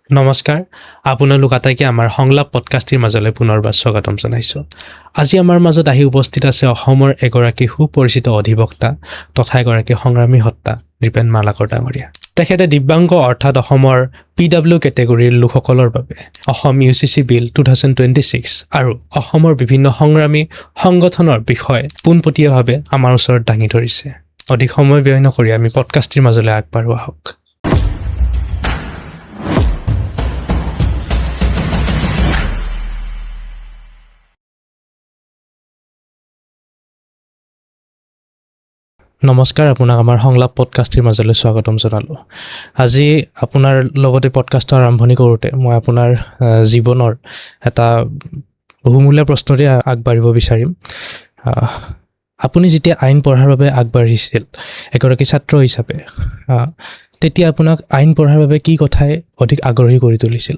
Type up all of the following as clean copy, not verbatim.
নমস্কাৰ, আপোনালোক আটাইকে আমাৰ সংলাপ পডকাষ্টটিৰ মাজলৈ পুনৰবাৰ স্বাগতম জনাইছোঁ। আজি আমাৰ মাজত আহি উপস্থিত আছে অসমৰ এগৰাকী সুপৰিচিত অধিবক্তা তথা এগৰাকী সংগ্ৰামী সত্তা নৃপেন মালাকৰ ডাঙৰীয়া। তেখেতে দিব্যাংগ অৰ্থাৎ অসমৰ PW কেটেগৰীৰ লোকসকলৰ বাবে অসম UCC বিল 2026 আৰু অসমৰ বিভিন্ন সংগ্ৰামী সংগঠনৰ বিষয় পোনপটীয়াভাৱে আমাৰ ওচৰত দাঙি ধৰিছে। অধিক সময় ব্যয় নকৰি আমি পডকাষ্টটিৰ মাজলৈ আগবাঢ়ো আহক। নমস্কাৰ, আপোনাক আমাৰ সংলাপ পডকাষ্টটিৰ মাজলৈ স্বাগতম জনালোঁ। আজি আপোনাৰ লগতে পডকাষ্টটো আৰম্ভণি কৰোঁতে মই আপোনাৰ জীৱনৰ এটা বহুমূলীয়া প্ৰশ্নৰে আগবাঢ়িব বিচাৰিম। আপুনি যেতিয়া আইন পঢ়াৰ বাবে আগবাঢ়িছিল এগৰাকী ছাত্ৰ হিচাপে, তেতিয়া আপোনাক আইন পঢ়াৰ বাবে কি কথাই অধিক আগ্ৰহী কৰি তুলিছিল?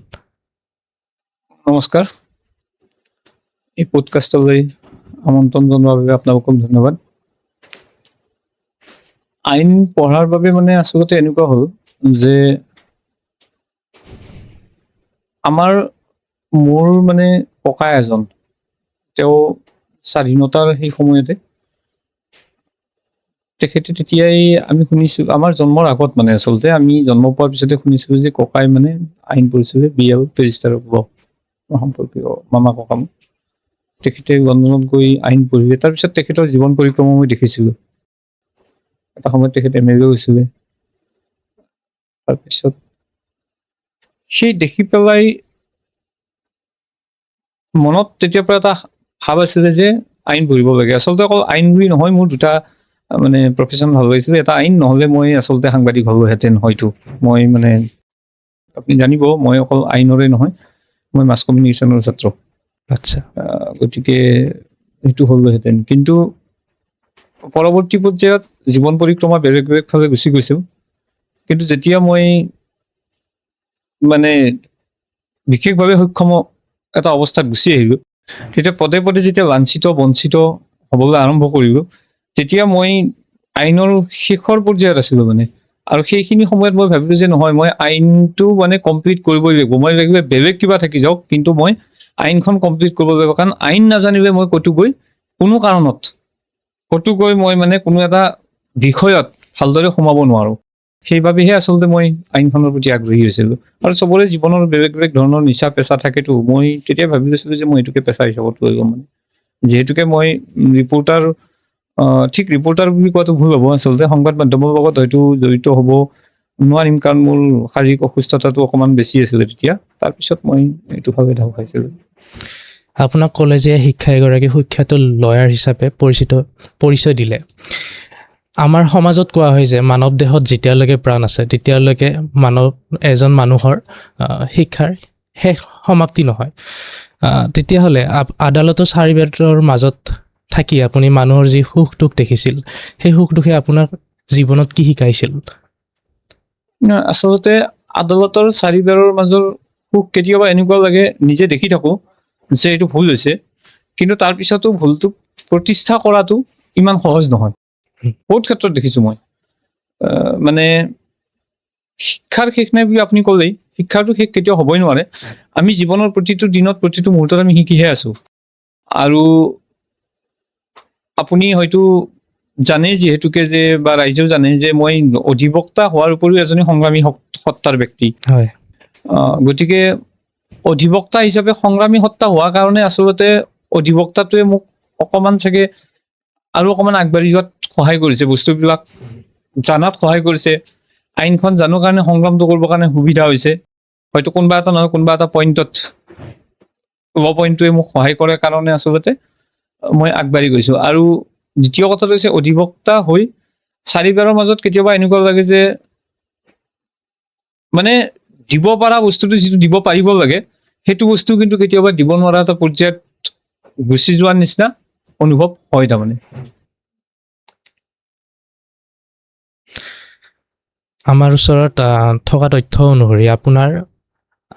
নমস্কাৰ, এই পডকাষ্টলৈ আমন্ত্ৰণ জনোৱাৰ বাবে আপোনালোকক ধন্যবাদ। আইন পঢ়াৰ বাবে আচলতে এনেকুৱা হ'ল যে মোৰ ককা এজন, তেওঁ স্বাধীনতাৰ সেই সময়তে তেখেতে তেতিয়াই আমি শুনিছোঁ, আমাৰ জন্মৰ আগত আচলতে আমি জন্ম পোৱাৰ পিছতে শুনিছিলোঁ যে ককাই আইন পঢ়িছিলে, BA বেৰিষ্টাৰ হ'ব সম্পৰ্কীয় মামা ককা। তেখেতে লণ্ডনত গৈ আইন পঢ়িলে। তাৰপিছত তেখেতৰ জীৱন পৰিক্ৰমা মই দেখিছিলোঁ। এটা সময়ত তেখেতে MLA হৈছিলে। তাৰপিছত সেই দেখি পেলাই মনত তেতিয়াৰ পৰা এটা ভাৱ আছিলে যে আইন পঢ়িব লাগে। আচলতে অকল আইন বুলি নহয়, মোৰ দুটা প্ৰফেশ্যন ভাল লাগিছিলে। এটা আইন, নহ'লে মই আচলতে সাংবাদিক হ'লোহেঁতেন হয়তো। মই আপুনি জানিব, মই অকল আইনৰে নহয়, মই মাছ কমিউনিকেশ্যনৰ ছাত্ৰ। আচ্ছা। গতিকে সেইটো হ'লোহেঁতেন, কিন্তু পৰৱৰ্তী পৰ্যায়ত জীৱন পৰিক্ৰমা বেলেগ বেলেগভাৱে গুচি গৈছিল। কিন্তু যেতিয়া মই বিশেষভাৱে সক্ষম এটা অৱস্থাত গুচি আহিলোঁ, তেতিয়া পদে পদে যেতিয়া লাঞ্ছিত বঞ্চিত হ'বলৈ আৰম্ভ কৰিলোঁ, তেতিয়া মই আইনৰ শেষৰ পৰ্যায়ত আছিলোঁ আৰু সেইখিনি সময়ত মই ভাবিলোঁ যে নহয়, মই আইনটো কমপ্লিট কৰিবই লাগিব। মই লাগিলে বেলেগ কিবা থাকি যাওক, কিন্তু মই আইনখন কমপ্লিট কৰিব লাগিব। কাৰণ আইন নাজানিলে মই ক'তো গৈ কোনো কাৰণত মই কোনো এটা বিষয়ত ভালদৰে সোমাব নোৱাৰোঁ। সেইবাবেহে আচলতে মই আইনখনৰ প্ৰতি আগ্ৰহী হৈছিলোঁ। আৰু চবৰে জীৱনৰ বেলেগ বেলেগ ধৰণৰ নিচা পেচা থাকেতো। মই তেতিয়া ভাবি লৈছিলোঁ যে মই এইটোকে পেচা হিচাপত লৈ ল'ম। যিহেতুকে মই ৰিপৰ্টাৰ বুলি কোৱাটো ভুল হ'ব, আচলতে সংবাদ মাধ্যমৰ লগত হয়তো জড়িত হ'ব নোৱাৰিম, কাৰণ মোৰ শাৰীৰিক অসুস্থতাটো অকণমান বেছি আছিলে তেতিয়া। তাৰপিছত মই এইটোভাৱে ঢাল খাইছিলোঁ। আপোনাক ক'লে যে শিক্ষা এগৰাকী সুখ্যাত লয়াৰ হিচাপে পৰিচয় দিলে। আমাৰ সমাজত কোৱা হয় যে মানৱ দেহত যেতিয়ালৈকে প্ৰাণ আছে তেতিয়ালৈকে এজন মানুহৰ শিক্ষাৰ শেষ সমাপ্তি নহয়। তেতিয়াহ'লে আদালতৰ চাৰিবেৰৰ মাজত থাকি আপুনি মানুহৰ যি সুখ দুখ দেখিছিল, সেই সুখ দুখে আপোনাৰ জীৱনত কি শিকাইছিল? আচলতে আদালতৰ চাৰিবেৰৰ মাজৰ সুখ কেতিয়াবা এনেকুৱা লাগে, নিজে দেখি থাকোঁ যে এইটো ভুল হৈছে, কিন্তু তাৰপিছতো ভুলটো প্ৰতিষ্ঠা কৰাটো ইমান সহজ নহয়। বহুত ক্ষেত্ৰত দেখিছোঁ মই। শিক্ষাৰ শেষ নাই বুলি আপুনি ক'লেই, শিক্ষাৰটো শেষ কেতিয়াও হ'বই নোৱাৰে। আমি জীৱনৰ প্ৰতিটো দিনত প্ৰতিটো মুহূৰ্তত আমি শিকিহে আছোঁ। আৰু আপুনি হয়তো জানে যিহেতুকে যে, বা ৰাইজেও জানে যে মই অধিবক্তা হোৱাৰ উপৰিও এজনী সংগ্ৰামী সত্তাৰ ব্যক্তি। হয়। গতিকে অধিবক্তা হিচাপে সংগ্ৰামী সত্তা হোৱাৰ কাৰণে আচলতে অধিবক্তাটোৱে মোক অকণমান চাগে আৰু অকণমান আগবাঢ়ি যোৱাত সহায় কৰিছে, বস্তুবিলাক জানাত সহায় কৰিছে। আইনখন জানো কাৰণে সংগ্ৰামটো কৰিবৰ কাৰণে সুবিধা হৈছে। হয়তো কোনোবা এটা নহয় কোনোবা এটা পইণ্টত পইণ্টটোৱে মোক সহায় কৰে কাৰণে আচলতে মই আগবাঢ়ি গৈছোঁ। আৰু দ্বিতীয় কথাটো হৈছে, অধিবক্তা হৈ চাৰিবেৰৰ মাজত কেতিয়াবা এনেকুৱা লাগে যে দিব পৰা বস্তুটো যিটো দিব পাৰিব লাগে, সেইটো বস্তু কিন্তু কেতিয়াবা দিব নোৱাৰা এটা পৰ্যায়ত গুচি যোৱাৰ নিচিনা অনুভৱ হয়। তাৰমানে আমাৰ ওচৰত থকা তথ্য অনুসৰি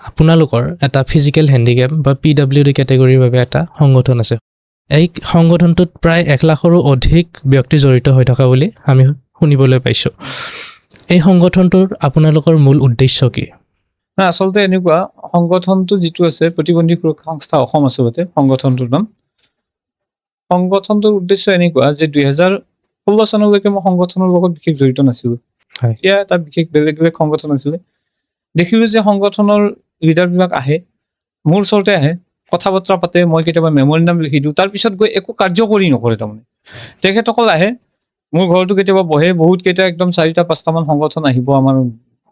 আপোনালোকৰ এটা ফিজিকেল হেণ্ডিকেপ বা PWD কেটেগৰীৰ বাবে এটা সংগঠন আছে। এই সংগঠনটোত প্ৰায় 1 লাখৰো অধিক ব্যক্তি জড়িত হৈ থকা বুলি আমি শুনিবলৈ পাইছোঁ। এই সংগঠনটোৰ আপোনালোকৰ মূল উদ্দেশ্য কি? না আচলতে এনেকুৱা সংগঠনটো যিটো আছে প্ৰতিবন্ধী সুৰক্ষা সংস্থা অসম আচলতে সংগঠনটোৰ নাম। সংগঠনটোৰ উদ্দেশ্য এনেকুৱা যে 2016 চনলৈকে মই সংগঠনৰ লগত বিশেষ জড়িত নাছিলোঁ। হয়। এতিয়া এটা বিশেষ বেলেগ বেলেগ সংগঠন আছিলে। দেখিলোঁ যে সংগঠনৰ লিডাৰবিলাক আহে, মোৰ ওচৰতে আহে, কথা বতৰা পাতে, মই কেতিয়াবা মেমৰেণ্ডাম লিখি দিওঁ, তাৰপিছত গৈ একো কাৰ্যকৰী নকৰে তাৰমানে। তেখেতসকল আহে, মোৰ ঘৰতো কেতিয়াবা বহে, বহুত কেইটা একদম 4-5টামান সংগঠন আহিব আমাৰ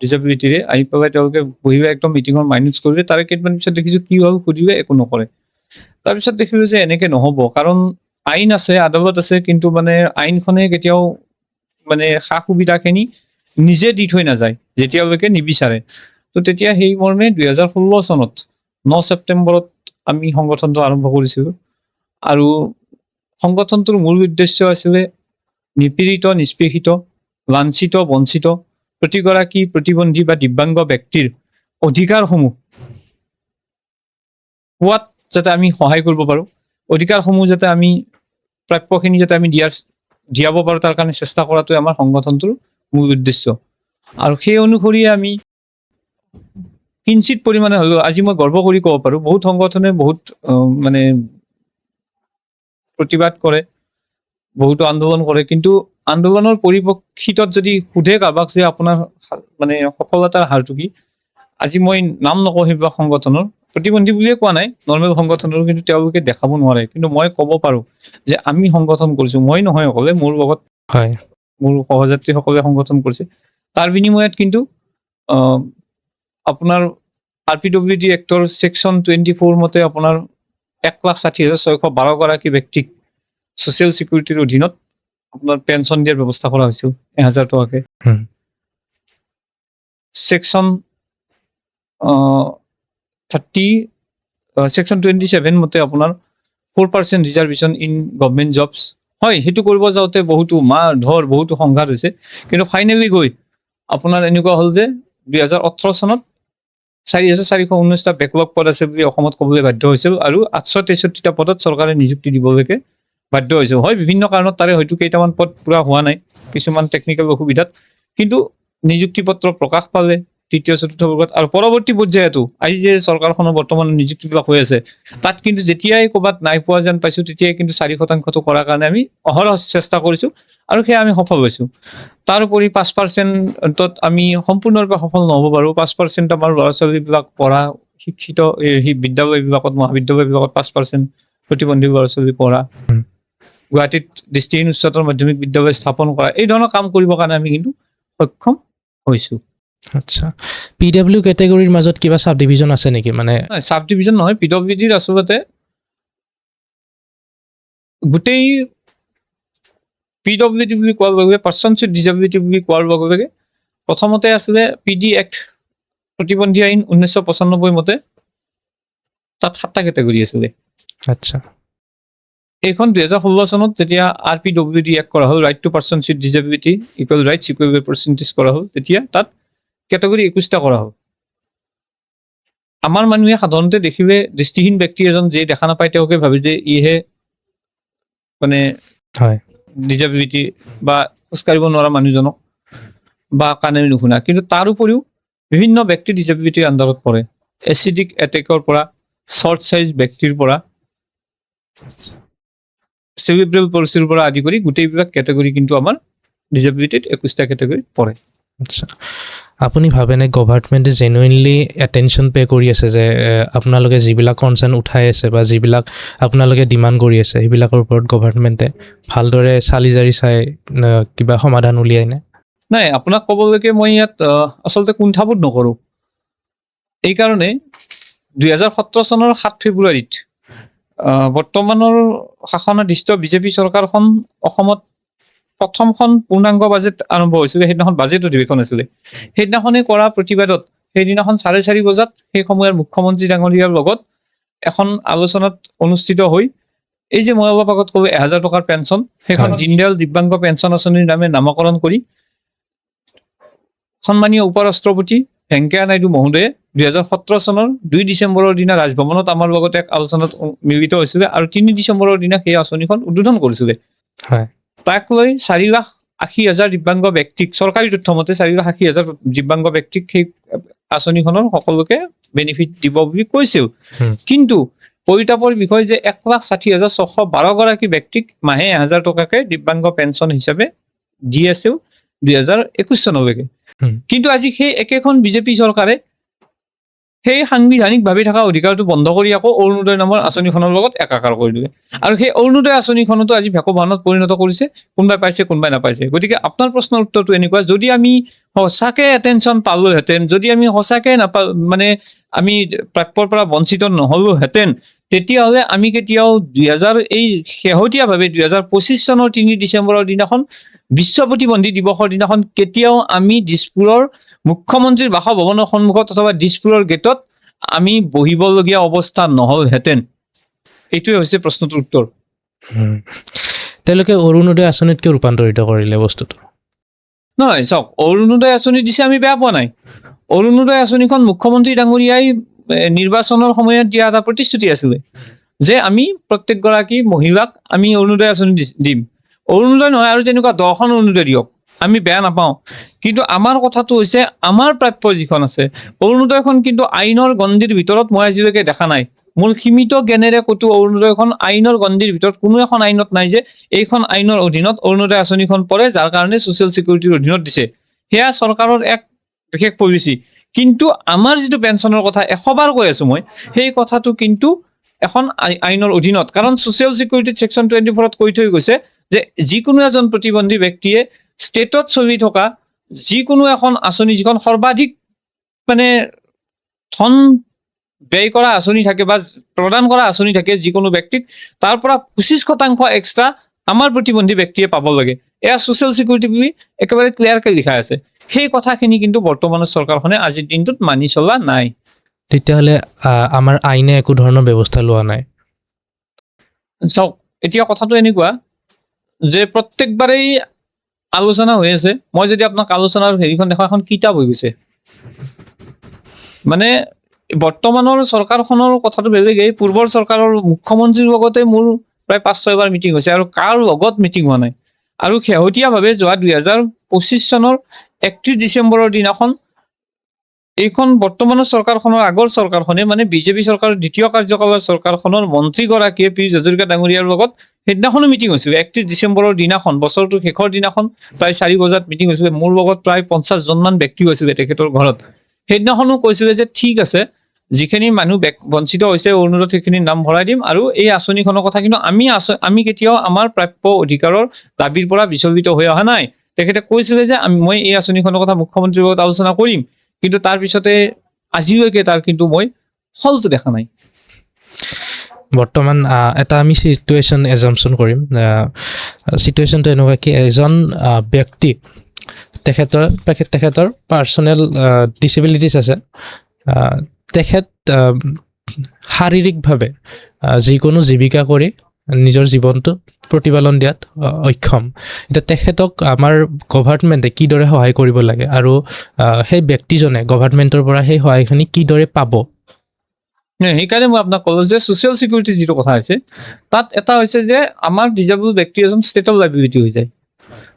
ডিজেবিলিটিৰে, আহি পেলাই তেওঁলোকে বহিলে একদম মিটিঙৰ মাইনুটছ কৰিলে, তাৰে কেইদিনমান পিছত দেখিছোঁ কি হ'ল সুধিলে একো নকৰে। তাৰপিছত দেখিলোঁ যে এনেকে নহ'ব, কাৰণ আইন আছে, আদালত আছে, কিন্তু মানে আইনখনে কেতিয়াও মানে সা সুবিধাখিনি নিজে দি থৈ নাযায় যেতিয়ালৈকে নিবিচাৰে। তো তেতিয়া সেই মৰ্মে 2016 চনত 9 ছেপ্টেম্বৰত আমি সংগঠনটো আৰম্ভ কৰিছিলোঁ। আৰু সংগঠনটোৰ মূল উদ্দেশ্য আছিলে নিপীড়িত, নিষ্পেষিত, লাঞ্ছিত, বঞ্চিত প্ৰতিগৰাকী প্ৰতিবন্ধী বা দিব্যাংগ ব্যক্তিৰ অধিকাৰসমূহ পোৱাত যাতে আমি সহায় কৰিব পাৰোঁ, অধিকাৰসমূহ যাতে আমি প্ৰাপ্যখিনি যাতে আমি দিয়াব পাৰোঁ, তাৰ কাৰণে চেষ্টা কৰাটোৱে আমাৰ সংগঠনটোৰ মূল উদ্দেশ্য। আৰু সেই অনুসৰিয়ে আমি কিঞ্চিত পৰিমাণে হ'লেও আজি মই গৰ্ব কৰি ক'ব পাৰোঁ, বহুত সংগঠনে বহুত মানে প্ৰতিবাদ কৰে, বহুতো আন্দোলন কৰে, কিন্তু আন্দোলনৰ পৰিপ্ৰেক্ষিতত যদি সোধে কাৰোবাক যে আপোনাৰ মানে সফলতাৰ হাৰটো কি, আজি মই নাম নকওঁ সেইবিলাক সংগঠনৰ, প্ৰতিবন্ধী বুলিয়ে কোৱা নাই, নৰ্মেল সংগঠনৰ, কিন্তু তেওঁলোকে দেখাব নোৱাৰে। কিন্তু মই ক'ব পাৰোঁ যে আমি সংগঠন কৰিছোঁ, মই নহয় অকলে, মোৰ লগত হয়। মোৰ সহযাত্ৰীসকলে সংগঠন কৰিছে। তাৰ বিনিময়ত কিন্তু আপোনাৰ RPWD এক্টৰ ছেকশ্যন 24 মতে আপোনাৰ 1,60,612 গৰাকী ব্যক্তিক ছ'চিয়েল ছিকিউৰিটিৰ অধীনত আপোনাৰ পেঞ্চন দিয়াৰ ব্যৱস্থা কৰা হৈছিল 1,000 টকাকে। ছেকশ্যন 27 মতে আপোনাৰ 4% ৰিজাৰ্ভেশ্যন ইন গভৰ্ণমেণ্ট জবছ। হয়, সেইটো কৰিব যাওঁতে বহুতো মাৰ ধৰ বহুতো সংঘাত হৈছে, কিন্তু ফাইনেলি গৈ আপোনাৰ এনেকুৱা হ'ল যে 2018 চনত 4,419টা বেকলগ পদ আছে বুলি অসমত ক'বলৈ বাধ্য হৈছিল, আৰু 863টা পদত চৰকাৰে নিযুক্তি দিবলৈকে বাধ্য হৈছিল। হয়, বিভিন্ন কাৰণত তাৰে হয়তো কেইটামান পদ পূৰা হোৱা নাই, কিছুমান টেকনিকেল অসুবিধাত, কিন্তু নিযুক্তি পত্ৰ প্ৰকাশ পালে তৃতীয় চতুৰ্থ বৰ্গত। আৰু পৰৱৰ্তী পৰ্যায়তো আজি যে চৰকাৰখনৰ বৰ্তমান নিযুক্তিবিলাক হৈ আছে, তাত কিন্তু যেতিয়াই ক'ৰবাত নাই পোৱা যেন পাইছোঁ, তেতিয়াই কিন্তু 4%টো কৰাৰ কাৰণে আমি অহৰহ চেষ্টা কৰিছোঁ, আৰু সেয়া আমি সফল হৈছোঁ। তাৰোপৰি 5%ত আমি সম্পূৰ্ণৰূপে সফল নহ'ব পাৰোঁ। 5% আমাৰ ল'ৰা ছোৱালীবিলাক পঢ়া, শিক্ষিত সেই বিদ্যালয়বিলাকত, মহাবিদ্যালয়বিলাকত 5% প্ৰতিবন্ধী ল'ৰা ছোৱালী পঢ়া, গুৱাহাটীত দৃষ্টিহীন উচ্চতৰ মাধ্যমিক বিদ্যালয় স্থাপন কৰা, এই ধৰণৰ কাম কৰিবৰ কাৰণে আমি কিন্তু সক্ষম হৈছোঁ। আচ্ছা, PW কেটেগৰীৰ মাজত কিবা চাব ডিভিজন আছে নেকি? মানে চাব ডিভিজন নহয়, PWDৰ আচলতে গোটেই PWD বুলি কোৱাৰ লগে লগে, পাৰ্চনছ উইথ ডিজেবিলিটি বুলি কোৱাৰ লগে লগে প্ৰথমতে আছিলে PD এক্ট, প্ৰতিবন্ধী আইন 1995 মতে, তাত 7টা কেটেগৰী আছিলে। আচ্ছা, এইখন 2016 চনত যেতিয়া RPWD এক্ট কৰা হ'ল, right to persons with disability equal rights equal opportunities কৰা হ'ল, তেতিয়া তাত কেটেগৰী 21টা কৰা হ'ল। আমাৰ মানুহে সাধাৰণতে দেখিলে দৃষ্টিহীন ব্যক্তি এজন যে দেখা নাপায়, তেওঁকে ভাবে যে ইহে মানে হয়, ডিজেবিলিটি বা খোজকাঢ়িব নোৱাৰা মানুহজনক বা কাণে নুশুনা, কিন্তু তাৰ উপৰিও বিভিন্ন ব্যক্তি ডিজেবিলিটিৰ আণ্ডাৰত পৰে। এচিডিক এটেকৰ পৰা, শ্বৰ্ট চাইজ ব্যক্তিৰ পৰা, চেৰিব্ৰেল পলচিৰ পৰা আদি কৰি গোটেইবিলাক কেটেগৰী কিন্তু আমাৰ ডিজেবিলিটিত 21টা কেটেগৰীত পৰে। আচ্ছা, আপুনি ভাবেনে গভাৰ্ণমেণ্টে জেনুইনলি এটেনশ্যন পে' কৰি আছে যে আপোনালোকে যিবিলাক কনচাৰ্ণ উঠাই আছে বা যিবিলাক আপোনালোকে ডিমাণ্ড কৰি আছে, সেইবিলাকৰ ওপৰত গভাৰ্ণমেণ্টে ভালদৰে চালি জাৰি চাই কিবা সমাধান উলিয়াই নে? নাই, আপোনাক ক'বলৈকে মই ইয়াত আচলতে কুণ্ঠাবোধ নকৰোঁ। এইকাৰণে 2017 চনৰ 7 ফেব্ৰুৱাৰীত বৰ্তমানৰ শাসনাধীষ্ঠ বিজেপি চৰকাৰখন অসমত প্ৰথমখন পূৰ্ণাংগ বাজেট আৰম্ভ হৈছিলে। সেইদিনাখন বাজেট অধিৱেশন আছিলে। সেইদিনাখনে কৰা প্ৰতিবাদত সেইদিনাখন 4:30 বজাত সেই সময়ৰ মুখ্যমন্ত্ৰী ডাঙৰীয়াৰ লগত এখন আলোচনাত অনুষ্ঠিত হৈ এই যে মই অলপ আগত ক'লো 1,000 টকাৰ পেঞ্চন, সেইখন দীনদয়াল দিব্যাংগ পেঞ্চন আঁচনিৰ নামে নামকৰণ কৰি সন্মানীয় উপৰাষ্ট্ৰপতি ভেংকায়া নাইডু মহোদয়ে 2017 চনৰ 2 ডিচেম্বৰৰ দিনা ৰাজভৱনত আমাৰ লগত এক আলোচনাত মিলিত হৈছিলে, আৰু 3 ডিচেম্বৰৰ দিনা সেই আঁচনিখন উদ্বোধন কৰিছিলে। হয়, তাক লৈ 4,80,000 দিব্যাংগ ব্যক্তিক, চৰকাৰী তথ্য মতে 4,80,000 দিব্যাংগ ব্যক্তিক সেই আঁচনিখনৰ সকলোকে বেনিফিট দিব বুলি কৈছিল। হুম। কিন্তু পৰিতাপৰ বিষয় যে 1,60,612 ব্যক্তিক মাহে 1,000 টকাকে দিব্যাংগ পেঞ্চন হিচাপে দি আছিল 2021 চনলৈকে। হুম। কিন্তু আজি সেই একেখন বিজেপি চৰকাৰে সেই সাংবিধানিকভাৱে থকা অধিকাৰটো বন্ধ কৰি আকৌ অৰুণোদয় নামৰ আঁচনিখনৰ লগত একাকাৰ কৰি দিলে। আৰু সেই অৰুণোদয় আঁচনিখনতো আজি ভেকু বাহনত পৰিণত কৰিছে, কোনোবাই পাইছে কোনোবাই নাপাইছে। গতিকে আপোনাৰ প্ৰশ্নৰ উত্তৰটো এনেকুৱা, যদি আমি সঁচাকে এটেনশ্যন পালোহেঁতেন, যদি আমি সঁচাকে মানে আমি প্ৰাপ্যৰ পৰা বঞ্চিত নহলোহেঁতেন, তেতিয়াহ'লে আমি কেতিয়াও এই শেহতীয়াভাৱে 2025 চনৰ 3 ডিচেম্বৰৰ দিনাখন বিশ্ব প্ৰতিবন্ধী দিৱসৰ দিনাখন কেতিয়াও আমি দিছপুৰৰ মুখ্যমন্ত্ৰীৰ বাসভৱনৰ সন্মুখত অথবা দিছপুৰৰ গেটত আমি বহিবলগীয়া অৱস্থা নহলহেঁতেন। এইটোৱে হৈছে প্ৰশ্নটোৰ উত্তৰ। তেওঁলোকে অৰুণোদয় আঁচনিত কিয় ৰূপান্তৰিত কৰিলে বস্তুটো? নহয়, চাওক, অৰুণোদয় আঁচনি দিছে আমি বেয়া পোৱা নাই। অৰুণোদয় আঁচনিখন মুখ্যমন্ত্ৰী ডাঙৰীয়াই নিৰ্বাচনৰ সময়ত দিয়া এটা প্ৰতিশ্ৰুতি আছিলে যে আমি প্ৰত্যেকগৰাকী মহিলাক আমি অৰুণোদয় আঁচনি দিম। অৰুণোদয় নহয় আৰু তেনেকুৱা 10খন অৰুণোদয় দিয়ক, আমি বেয়া নাপাওঁ। কিন্তু আমাৰ কথাটো হৈছে আমাৰ প্ৰাপ্য যিখন আছে, অৰুণোদয়খন কিন্তু আইনৰ গণ্ডিৰ ভিতৰত মই আজিলৈকে দেখা নাই। মোৰ সীমিত জ্ঞানেৰে ক'তো অৰুণোদয়খন আইনৰ গণ্ডিৰ ভিতৰত কোনো এখন আইনত নাই যে এইখন আইনৰ অধীনত অৰুণোদয় আঁচনিখন পৰে, যাৰ কাৰণে ছ'চিয়েল ছিকিউৰিটিৰ অধীনত দিছে। সেয়া চৰকাৰৰ এক বিশেষ পলিচি। কিন্তু আমাৰ যিটো পেঞ্চনৰ কথা 100 বাৰ কৈ আছোঁ মই, সেই কথাটো কিন্তু এখন আইনৰ অধীনত। কাৰণ ছ'চিয়েল ছিকিউৰিটিত ছেকশ্যন 24ত কৈ থৈ গৈছে যে যিকোনো এজন প্ৰতিবন্ধী ব্যক্তিয়ে ষ্টেটত চলি থকা যিকোনো এখন আঁচনি, যিখন সৰ্বাধিক মানে ধন ব্যয় কৰা আঁচনি থাকে বা প্ৰদান কৰা আঁচনি থাকে যিকোনো ব্যক্তিক, তাৰ পৰা 25% এক্সট্ৰা আমাৰ প্ৰতিবন্ধী ব্যক্তিয়ে পাব লাগে। এয়া ছ'চিয়েল ছিকিউৰিটি বুলি একেবাৰে ক্লিয়াৰকৈ লিখা আছে। সেই কথাখিনি কিন্তু বৰ্তমানৰ চৰকাৰখনে আজিৰ দিনটোত মানি চলা নাই। তেতিয়াহ'লে আমাৰ আইনে একো ধৰণৰ ব্যৱস্থা লোৱা নাই। চাওক, এতিয়া কথাটো এনেকুৱা যে প্ৰত্যেকবাৰেই আলোচনা হৈ আছে। মই যদি আপোনাক আলোচনাৰ হেৰিখন দেখা, এখন কিতাপ হৈ গৈছে। মানে বৰ্তমানৰ চৰকাৰখনৰ কথাটো বেলেগেই, পূৰ্বৰ চৰকাৰৰ মুখ্যমন্ত্ৰীৰ লগতে মোৰ প্ৰায় 5-6 বাৰ মিটিং হৈছে আৰু কাৰ লগত মিটিং হোৱা নাই। আৰু শেহতীয়াভাৱে যোৱা 2025 চনৰ 31 ডিচেম্বৰৰ দিনাখন এইখন বৰ্তমানৰ চৰকাৰখনৰ আগৰ চৰকাৰখনে, মানে বিজেপি চৰকাৰৰ দ্বিতীয় কাৰ্যকালৰ চৰকাৰখনৰ মন্ত্ৰীগৰাকীয়ে পীয়ুষ হাজৰিকা ডাঙৰীয়াৰ লগত সেইদিনাখনো মিটিং হৈছিল। 31 ডিচেম্বৰৰ দিনাখন, বছৰটোৰ শেষৰ দিনাখন প্ৰায় 4 বজাত মিটিং হৈছিলে। মোৰ লগত প্ৰায় 50জনমান ব্যক্তি হৈছিলে তেখেতৰ ঘৰত। সেইদিনাখনো কৈছিলে যে ঠিক আছে, যিখিনি মানুহ বঞ্চিত হৈছে অৰুণোদয়ত সেইখিনিৰ নাম ভৰাই দিম, আৰু এই আঁচনিখনৰ কথা কিন্তু আমি কেতিয়াও আমাৰ প্ৰাপ্য অধিকাৰৰ দাবীৰ পৰা বিচলিত হৈ অহা নাই। তেখেতে কৈছিলে যে মই এই আঁচনিখনৰ কথা মুখ্যমন্ত্ৰীৰ লগত আলোচনা কৰিম, কিন্তু তাৰপিছতে আজিলৈকে তাৰ কিন্তু মই ফলটো দেখা নাই। বৰ্তমান এটা আমি চিটুৱেশ্যন এজাম্পশ্যন কৰিম। চিটুৱেশ্যনটো এনেকুৱা কি, এজন ব্যক্তি তেখেতৰ পাৰ্চনেল ডিচেবিলিটিছ আছে, তেখেত শাৰীৰিকভাৱে যিকোনো জীৱিকা কৰি নিজৰ জীৱনটো প্ৰতিপালন দিয়াত অক্ষম। এতিয়া তেখেতক আমাৰ গভাৰ্ণমেণ্টে কিদৰে সহায় কৰিব লাগে আৰু সেই ব্যক্তিজনে গভাৰ্ণমেণ্টৰ পৰা সেই সহায়খিনি কিদৰে পাব? সেইকাৰণে মই আপোনাক ক'লো যে ছ'চিয়েল ছিকিউৰিটি যিটো কথা হৈছে, তাত এটা হৈছে যে আমাৰ ডিজেবল ব্যক্তি এজন ষ্টেটৰ লাইবিলিটি হৈ যায়।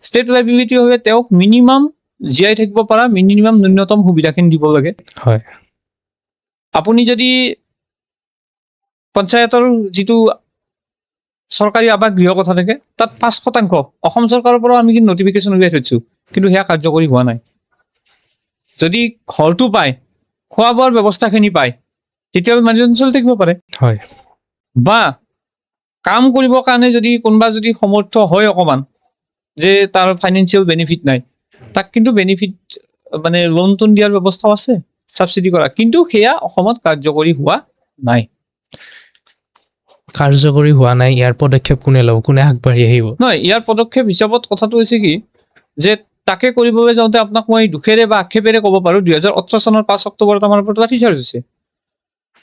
ষ্টেট লাইবিলিটি হ'লে তেওঁক মিনিমাম জীয়াই থাকিব পৰা মিনিমাম ন্যূনতম সুবিধাখিনি দিব লাগে। হয়। আপুনি যদি পঞ্চায়তৰ যিটো চৰকাৰী আৱাস গৃহ কথা থাকে, তাত 5% অসম চৰকাৰৰ পৰাও আমি কিন্তু নটিফিকেশ্যন উলিয়াই থৈছোঁ, কিন্তু সেয়া কাৰ্যকৰী হোৱা নাই। যদি ঘৰটো পায়, খোৱা বোৱাৰ ব্যৱস্থাখিনি পায়, তেতিয়াহ'লে মানুহজন চলি থাকিব পাৰে। হয়। বা কাম কৰিবৰ কাৰণে যদি কোনোবা যদি সমৰ্থ হয় অকণমান, যে তাৰ ফাইনেন্সিয়েল বেনিফিট নাই, তাক কিন্তু বেনিফিট মানে লোন টোন দিয়াৰ ব্যৱস্থাও আছে, ছাবচিডি কৰা, কিন্তু সেয়া অসমত কাৰ্যকৰী হোৱা নাই। কাৰ্যকৰী হোৱা নাই, ইয়াৰ পদক্ষেপ কোনে ল'ব, কোনে আগবাঢ়ি আহিব? নহয়, ইয়াৰ পদক্ষেপ হিচাপত কথাটো হৈছে কি, যে তাকে কৰিবলৈ যাওঁতে আপোনাক মই দুখেৰে বা আক্ষেপেৰে ক'ব পাৰোঁ, 2018 চনৰ 5 অক্টোবৰত আমাৰ ওপৰত লাঠি চাৰ্জ হৈছে।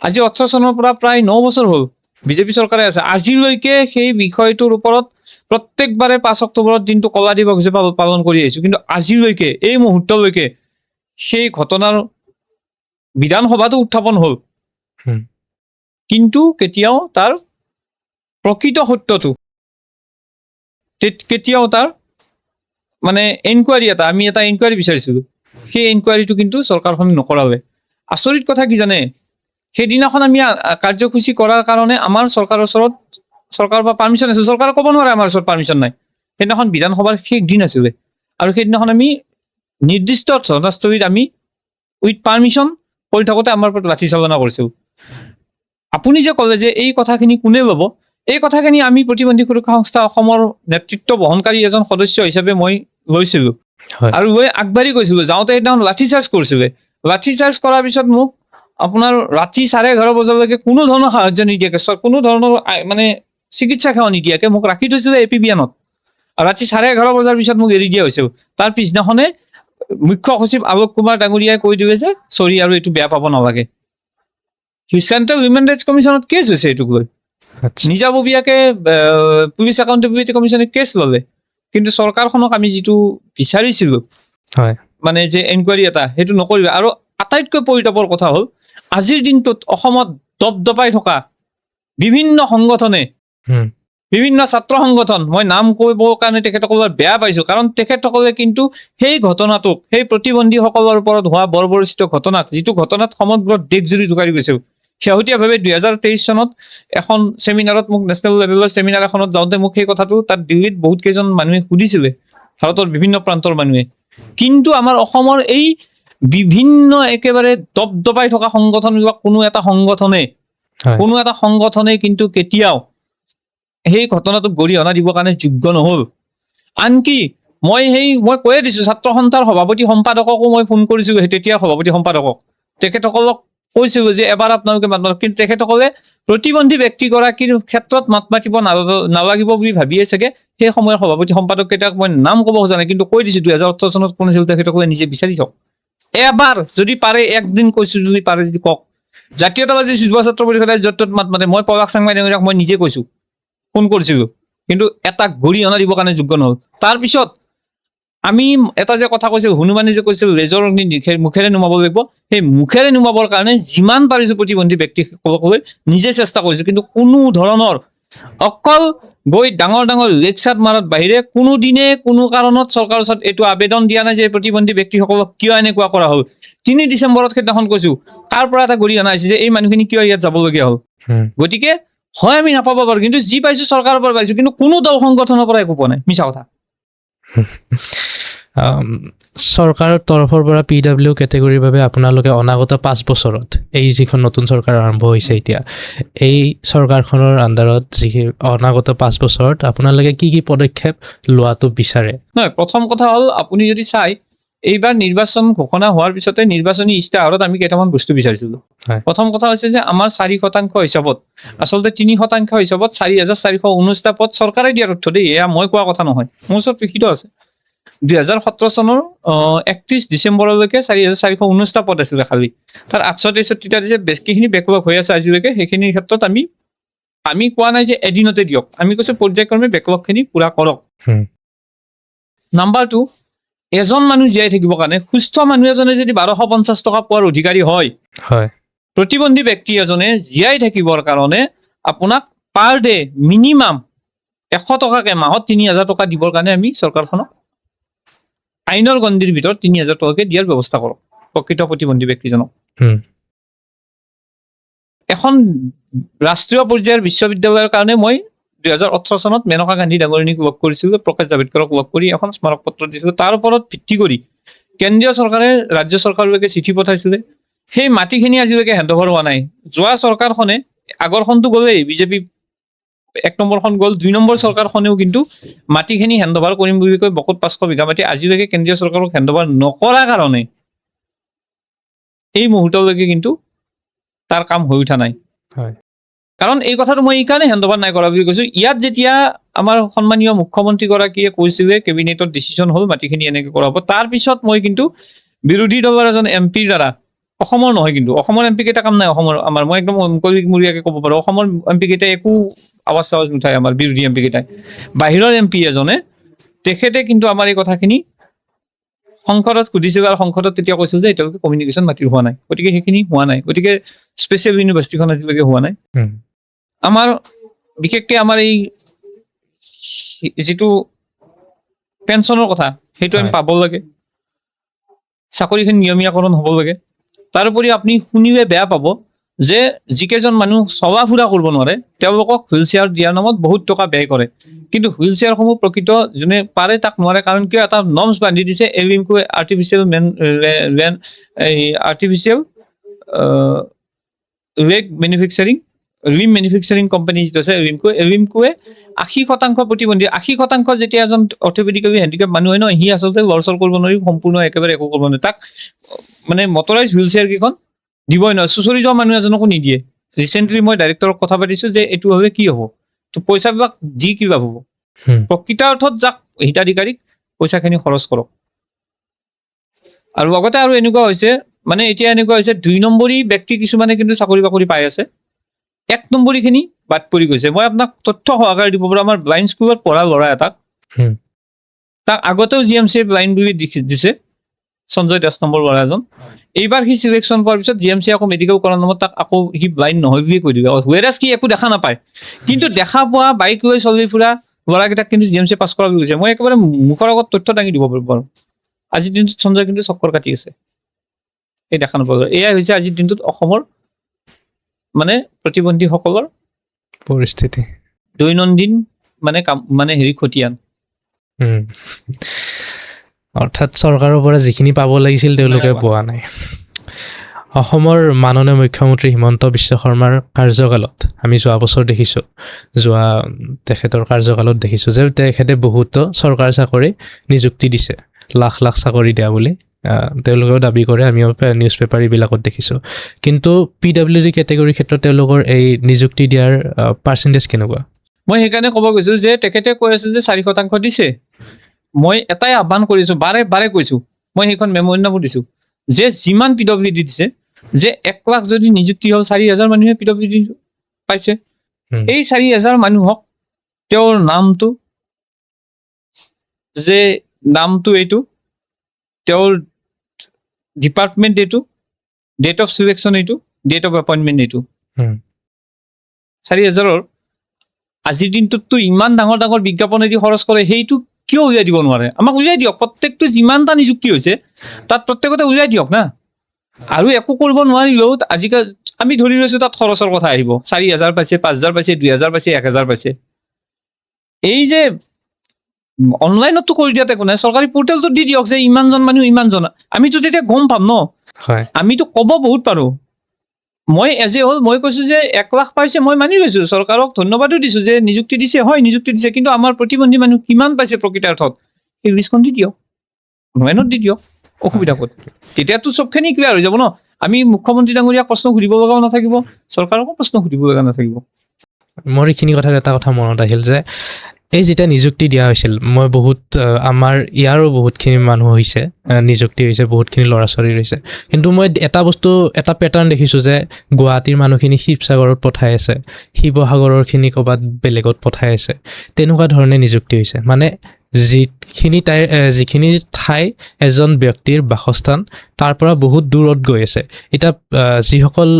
আজি 18 চনৰ পৰা প্ৰায় 9 বছৰ হ'ল বিজেপি চৰকাৰে আছে। আজিলৈকে সেই বিষয়টোৰ ওপৰত প্ৰত্যেকবাৰে 5 অক্টোবৰত দিনটো কলা দিৱস হিচাপে পালন কৰি আহিছোঁ, কিন্তু আজিলৈকে এই মুহূৰ্তলৈকে সেই ঘটনাৰ বিধানসভাতো উত্থাপন হ'ল, কিন্তু কেতিয়াও তাৰ প্ৰকৃত সত্যটো, কেতিয়াও তাৰ মানে এনকুৱাৰী আমি এটা এনকুৱাৰী বিচাৰিছিলোঁ, সেই এনকুৱাৰীটো কিন্তু চৰকাৰখনে নকৰালে। আচৰিত কথা কি জানে, সেইদিনাখন আমি কাৰ্যসূচী কৰাৰ কাৰণে আমাৰ চৰকাৰৰ ওচৰত চৰকাৰৰ পৰা পাৰ্মিশ্যন আছিল। চৰকাৰে ক'ব নোৱাৰে আমাৰ ওচৰত পাৰ্মিশ্যন নাই। সেইদিনাখন বিধানসভাৰ শেষ দিন আছিলে আৰু সেইদিনাখন আমি নিৰ্দিষ্ট ঘটনাস্থলীত আমি উইথ পাৰ্মিশ্যন কৰি থাকোঁতে আমাৰ ওপৰত লাঠি চালনা কৰিছিল। আপুনি যে ক'লে যে এই কথাখিনি কোনে ল'ব, এই কথাখিনি আমি প্ৰতিবন্ধী সুৰক্ষা সংস্থা অসমৰ নেতৃত্ব বহনকাৰী এজন সদস্য হিচাপে মই লৈছিলোঁ হয় আৰু লৈ আগবাঢ়ি গৈছিলোঁ। যাওঁতে সেইদিনাখন লাঠি চাৰ্জ কৰিছিলে। লাঠি চাৰ্জ কৰাৰ পিছত মোক আপোনাৰ ৰাতি 11:30 বজালৈকে কোনো ধৰণৰ সাহায্য নিদিয়াকৈ, কোনো ধৰণৰ মানে চিকিৎসা সেৱা নিদিয়াকৈ মোক ৰাখি থৈছিলে APBNত। আৰু ৰাতি 11:30 বজাৰ পিছত মোক এৰি দিয়া হৈছিল। তাৰ পিছদিনাখনে মুখ্য সচিব আলোক কুমাৰ ডাঙৰীয়াই কৈ দিলে যে চৰি আৰু এইটো বেয়া পাব নালাগে। চেণ্ট্ৰেল হিউমেন ৰাইটছ কমিশ্যনত কেছ হৈছে এইটোক লৈ। আচ্ছা নিজাববীয়াকে পুলিচ একাউণ্টেবিলিটি কমিশ্যনে কেছ ল'লে। কিন্তু চৰকাৰখনক আমি যিটো বিচাৰিছিলোঁ হয় মানে যে এনকুৱাৰী এটা, সেইটো নকৰিব। আৰু আটাইতকৈ পৰিতাপৰ কথা হ'ল আজিৰ দিনটোত অসমত দপদপাই থকা বিভিন্ন সংগঠনে, হুম, বিভিন্ন ছাত্ৰ সংগঠন, মই নাম কৰিবৰ কাৰণে তেখেতসকলৰ বেয়া পাইছোঁ, কাৰণ তেখেতসকলে কিন্তু সেই ঘটনাটোক, সেই প্ৰতিবন্ধীসকলৰ ওপৰত হোৱা বৰ্বৰচিত ঘটনাক, যিটো ঘটনাত সমগ্ৰ দেশজুৰি জোকাৰি গৈছিল। শেহতীয়াভাৱে 2023 চনত এখন ছেমিনাৰত মোক নেশ্যনেল লেভেলৰ ছেমিনাৰ এখনত যাওঁতে মোক সেই কথাটো তাত দিল্লীত বহুত কেইজন মানুহে সুধিছিলে, ভাৰতৰ বিভিন্ন প্ৰান্তৰ মানুহে। কিন্তু আমাৰ অসমৰ এই বিভিন্ন একেবাৰে দপদপাই থকা সংগঠনবিলাক কোনো এটা সংগঠনে কিন্তু কেতিয়াও সেই ঘটনাটোক গৰিহণা দিবৰ কাৰণে যোগ্য নহ'ল। আনকি মই কৈয়ে দিছোঁ, ছাত্ৰ সন্থাৰ সভাপতি সম্পাদককো মই ফোন কৰিছিলোঁ, সেই তেতিয়াৰ সভাপতি সম্পাদকক। তেখেতসকলক কৈছিলোঁ যে এবাৰ আপোনালোকে মাত মাতক, কিন্তু তেখেতসকলে প্ৰতিবন্ধী ব্যক্তিগৰাকীৰ ক্ষেত্ৰত মাত মাতিব নালাগিব বুলি ভাবিয়ে চাগে সেই সময়ৰ সভাপতি সম্পাদককেইটাক মই নাম ক'ব খোজা নাই, কিন্তু কৈ দিছোঁ 2018 চনত কোন আছিল তেখেতসকলে নিজে বিচাৰি চাওক। এবাৰ যদি পাৰে, একদিন কৈছোঁ, যদি পাৰে যদি কওক। জাতীয়তাবাদী যুৱ ছাত্ৰ পৰিষদে য'ত ত'ত মাত মাতে, মই পলাশ চাংমাই ডাঙৰীয়াক মই নিজে কৈছোঁ, ফোন কৰিছিলোঁ, কিন্তু এটা গৰিহণা দিবৰ কাৰণে যোগ্য নহ'ল। তাৰপিছত আমি এটা যে কথা কৈছিল, হনুমানে যে কৈছিল ৰেজৰ মুখেৰে নুমাব লাগিব, সেই মুখেৰে নুমাবৰ কাৰণে যিমান পাৰিছোঁ প্ৰতিবন্ধী ব্যক্তিসকলক নিজে চেষ্টা কৰিছোঁ, কিন্তু কোনো ধৰণৰ অকল গৈ ডাঙৰ ডাঙৰ লেকচাৰ মাৰাৰ বাহিৰে কোনোদিনে কোনো কাৰণত চৰকাৰৰ ওচৰত এইটো আবেদন দিয়া নাই যে প্ৰতিবন্ধী ব্যক্তিসকলক কিয় এনেকুৱা কৰা হ'ল। 3 ডিচেম্বৰত সেইদিনাখন কৈছোঁ, তাৰ পৰা এটা গৰিহণা আহিছে যে এই মানুহখিনি কিয় ইয়াত যাবলগীয়া হ'ল। হুম, গতিকে হয় আমি নাপাব পাৰোঁ, কিন্তু যি পাইছোঁ চৰকাৰৰ পৰা পাইছোঁ, কিন্তু কোনো দল সংগঠনৰ পৰা একো পোৱা নাই। মিছা কথা। চৰকাৰৰ তৰফৰ পৰা PW কেটেগৰীৰ বাবে আপোনালোকে অনাগত 5 বছৰত, এই যিখন নতুন চৰকাৰ আৰম্ভ হৈছে এতিয়া, এই চৰকাৰখনৰ আণ্ডাৰত যি অনাগত 5 বছৰত আপোনালোকে কি কি পদক্ষেপ লোৱাটো বিচাৰে? নহয়, প্ৰথম কথা হ'ল আপুনি যদি চাই, এইবাৰ নিৰ্বাচন ঘোষণা হোৱাৰ পিছতে নিৰ্বাচনী ইস্তাহাৰত আমি কেইটামান বস্তু বিচাৰিছিলোঁ। হয়। প্ৰথম কথা হৈছে যে আমাৰ 4% হিচাপত, আচলতে 3% হিচাপত 4,419টা পদ চৰকাৰে দিয়াৰ অৰ্থ দেই, এয়া মই কোৱা কথা নহয়, মোৰ ওচৰত লিখিত আছে। 2017 চনৰ 31 ডিচেম্বৰলৈকে 4,419টা পদ আছিলে খালি। তাৰ 863টা দিছে, বেছিখিনি বেকলগ হৈ আছে আজিলৈকে। সেইখিনিৰ ক্ষেত্ৰত আমি কোৱা নাই যে এদিনতে দিয়ক, আমি কৈছোঁ পৰ্যায়ক্ৰমে বেকলগখিনি পূৰা কৰক। হুম, নাম্বাৰ 2, এজন মানুহ জীয়াই থাকিবৰ কাৰণে, সুস্থ মানুহ এজনে যদি 1250 টকা পোৱাৰ অধিকাৰী হয়, হয় প্ৰতিবন্ধী ব্যক্তি এজনে জীয়াই থাকিবৰ কাৰণে আপোনাক পাৰ ডে মিনিমাম 100 টকাকৈ মাহত 3,000 টকা দিবৰ কাৰণে আমি চৰকাৰখনক আইনৰ গণ্ডিৰ ভিতৰত 3,000 টকাকৈ দিয়াৰ ব্যৱস্থা কৰক প্ৰকৃত প্ৰতিবন্ধী ব্যক্তিজনক। হুম, এখন ৰাষ্ট্ৰীয় পৰ্যায়ৰ বিশ্ববিদ্যালয়ৰ কাৰণে মই 2018 চনত মেনকা গান্ধী ডাঙৰীয়াক লগ কৰিছিলোঁ, প্ৰকাশ জাভেদকাৰক লগ কৰি এখন স্মাৰক পত্ৰ দিছিলোঁ। তাৰ ওপৰত ভিত্তি কৰি কেন্দ্ৰীয় চৰকাৰে ৰাজ্য চৰকাৰলৈকে চিঠি পঠাইছিলে। সেই মাটিখিনি আজিলৈকে হেণ্ডঅভাৰ হোৱা নাই। যোৱা চৰকাৰখনে, আগৰখনটো গ'লেই, বিজেপি 1 নম্বৰখন গ'ল, 2 নম্বৰ চৰকাৰখনেও কিন্তু মাটিখিনি হেণ্ডঅভাৰ কৰিম বুলি কৈ বকত 500 বিঘা মাটি আজিলৈকে কেন্দ্ৰীয় চৰকাৰক হেণ্ডঅভাৰ নকৰাৰ কাৰণে এই মুহূৰ্তলৈকে কিন্তু তাৰ কাম হৈ উঠা নাই। হয় কাৰণ এই কথাটো মই এইকাৰণে হেণ্ডঅভাৰ নাই কৰা বুলি কৈছোঁ, ইয়াত যেতিয়া আমাৰ সন্মানীয় মুখ্যমন্ত্ৰীগৰাকীয়ে কৈছিলে কেবিনেটত ডিচিশ্যন হ'ল মাটিখিনি এনেকৈ কৰা হ'ব, তাৰপিছত মই কিন্তু বিৰোধী দলৰ এজন MPৰ দ্বাৰা, অসমৰ নহয় কিন্তু, অসমৰ MP কেইটা কাম নাই আমাৰ, মই একদম মুকলিমূৰীয়াকৈ ক'ব পাৰোঁ, অসমৰ MP কেইটাই একো আৱাজ চাৱাজ নুঠায়, আমাৰ বিৰোধী MP কেইটাই। বাহিৰৰ MP এজনে, তেখেতে কিন্তু আমাৰ এই কথাখিনি সংসদত সুধিছিল আৰু সংসদত তেতিয়া কৈছিল যে এতিয়ালৈকে কমিউনিকেশ্যন মাটিৰ হোৱা নাই, গতিকে সেইখিনি হোৱা নাই। গতিকে স্পেচিয়েল ইউনিভাৰ্চিটিখন আজিলৈকে হোৱা নাই। হুম, আমাৰ বিশেষকৈ আমাৰ এই যিটো পেঞ্চনৰ কথা, সেইটো আমি হয়। পাব লাগে, চাকৰিখিনি নিয়মীয়াকৰণ হ'ব লাগে, তাৰোপৰি আপুনি শুনিলে বেয়া পাব যে যিকেইজন মানুহ চলা ফুৰা কৰিব নোৱাৰে তেওঁলোকক হুইল চেয়াৰ দিয়াৰ নামত বহুত টকা ব্যয় কৰে, কিন্তু হুইল চেয়াৰসমূহ প্ৰকৃত যোনে পাৰে তাক নোৱাৰে, কাৰণ কিয় এটা নৰ্মছ বান্ধি দিছে এভিমকোৱে artificial leg Rim manufacturing company যিটো আছে এভিমকোৱে 80% প্ৰতিবন্ধী, 80% যেতিয়া এজন অৰ্থপেডিকেলি হেণ্ডিকেপ মানুহ হয় ন, সি আচলতে লৰচৰ কৰিব নোৱাৰি, সম্পূৰ্ণ একেবাৰে একো কৰিব নোৱাৰে, তাক মানে মটৰাইজ হুইল চেয়াৰ কেইখন দিবই নহয়, চুচৰি যোৱা মানুহ এজনকো নিদিয়ে। ৰিচেণ্টলি মই ডাইৰেক্টৰক কথা পাতিছো যে এইটো ভাবে কি হ'ব, তো পইচাবিলাক দি কিবা হ'ব, প্ৰকৃত অৰ্থত যাক হিতাধিকাৰীক পইচাখিনি খৰচ কৰক। আৰু লগতে আৰু এনেকুৱা হৈছে মানে এতিয়া এনেকুৱা হৈছে 2 নম্বৰী ব্যক্তি কিছুমানে কিন্তু চাকৰি বাকৰি পাই আছে, 1 নম্বৰীখিনি বাদ পৰি গৈছে। মই আপোনাক তথ্য সহকাৰে দিব পাৰোঁ, আমাৰ ব্লাইণ্ড স্কুলত পঢ়া ল'ৰা এটাক, তাক আগতেও GMC ব্লাইণ্ড বুলি দিছে, সঞ্জয় 10 নম্বৰ ল'ৰা এজন, এইবাৰ সি চিলেকশ্যন কৰাৰ পিছত GMC আকৌ মেডিকেল কৰাৰ নামত তাক আকৌ সি ব্লাইণ্ড নহয় বুলি কৈ দিব, হুৱেৰাজ কি একো দেখা নাপায়, কিন্তু দেখা পোৱা বাইক লৈ চলি ফুৰা ল'ৰাকেইটাক কিন্তু GMC পাছ কৰা বুলি কৈছে। মই একেবাৰে মুখৰ আগত তথ্য দাঙি দিব পাৰোঁ। আজিৰ দিনটোত সঞ্জয় কিন্তু চক্কৰ কাটি আছে, এই দেখা নাপাব। এয়াই হৈছে আজিৰ দিনটোত অসমৰ মানে প্ৰতিবন্ধীসকলৰ পৰিস্থিতি, দৈনন্দিন মানে কাম মানে খতিয়ান। অৰ্থাৎ চৰকাৰৰ পৰা যিখিনি পাব লাগিছিল তেওঁলোকে পোৱা নাই। অসমৰ মাননীয় মুখ্যমন্ত্ৰী হিমন্ত বিশ্ব শৰ্মাৰ কাৰ্যকালত আমি যোৱা বছৰ দেখিছোঁ, তেখেতৰ কাৰ্যকালত দেখিছোঁ যে তেখেতে বহুতো চৰকাৰী চাকৰি নিযুক্তি দিছে, লাখ লাখ চাকৰি দিয়া বুলি তেওঁলোকেও দাবী কৰে, আমিও নিউজ পেপাৰ এইবিলাকত দেখিছোঁ। কিন্তু PWD কেটেগৰীৰ ক্ষেত্ৰত তেওঁলোকৰ এই নিযুক্তি দিয়াৰ পাৰ্চেণ্টেজ কেনেকুৱা? মই সেইকাৰণে ক'ব গৈছোঁ যে তেখেতে কৈ আছে যে 4% দিছে, মই এটাই আহ্বান কৰিছোঁ, বাৰে কৈছোঁ, মই সেইখন মেম'ৰেণ্ডামো দিছোঁ যে যিমান PWD দিছে, যে 1 লাখ যদি নিযুক্তি হ'ল 4,000 মানুহে PWD পাইছে, এই 4,000 মানুহক তেওঁৰ নামটো এইটো, তেওঁৰ ডিপাৰ্টমেণ্ট এইটো, ডেট অফ চিলেকশ্যন এইটো, ডেট অফ এপইণ্টমেণ্ট এইটো, 4,000ৰ আজিৰ দিনটোততো ইমান ডাঙৰ ডাঙৰ বিজ্ঞাপন এদি খৰচ কৰে, সেইটো কিয় উলিয়াই দিব নোৱাৰে? আমাক উলিয়াই দিয়ক, প্ৰত্যেকটো যিমানটা নিযুক্তি হৈছে তাত প্ৰত্যেকতে উলিয়াই দিয়ক না। আৰু একো কৰিব নোৱাৰিলেও আজিকালি আমি ধৰি লৈছোঁ তাত খৰচৰ কথা আহিব, 4,000 পাইছে, 5,000 পাইছে, 2,000 পাইছে, 1,000 পাইছে। এই যে অনলাইনতো কৰি দিয়াত একো নাই, চৰকাৰী পৰ্টেলটো দি দিয়ক যে ইমানজন মানুহ ইমানজন, আমিতো তেতিয়া গম পাম ন, আমিতো ক'ব বহুত পাৰোঁ। মই মই কৈছোঁ যে 1 লাখ পাইছে, মই মানি লৈছোঁ, চৰকাৰক ধন্যবাদো দিছোঁ যে নিযুক্তি দিছে, হয় নিযুক্তি দিছে, কিন্তু আমাৰ প্ৰতিবন্ধী মানুহ কিমান পাইছে প্ৰকৃতাৰ্থত সেই লিষ্টখন দি দিয়ক, অনলাইনত দি দিয়ক, অসুবিধা ক'ত? তেতিয়াতো চবখিনি ক্লিয়াৰ হৈ যাব ন, আমি মুখ্যমন্ত্ৰী ডাঙৰীয়াক প্ৰশ্ন সুধিব লগাও নাথাকিব, চৰকাৰকো প্ৰশ্ন সুধিব লগা নাথাকিব। মোৰ এইখিনি কথাত এটা কথা মনত আহিল যে এই যেতিয়া নিযুক্তি দিয়া হৈছিল, মই আমাৰ ইয়াৰো বহুতখিনি মানুহ হৈছে, নিযুক্তি হৈছে, বহুতখিনি ল'ৰা ছোৱালী হৈছে, কিন্তু মই এটা পেটাৰ্ণ দেখিছোঁ যে গুৱাহাটীৰ মানুহখিনি শিৱসাগৰত পঠাই আছে, শিৱসাগৰৰখিনি ক'ৰবাত বেলেগত পঠাই আছে, তেনেকুৱা ধৰণে নিযুক্তি হৈছে। মানে যিখিনি ঠাই এজন ব্যক্তিৰ বাসস্থান তাৰ পৰা বহুত দূৰত গৈ আছে। এতিয়া যিসকল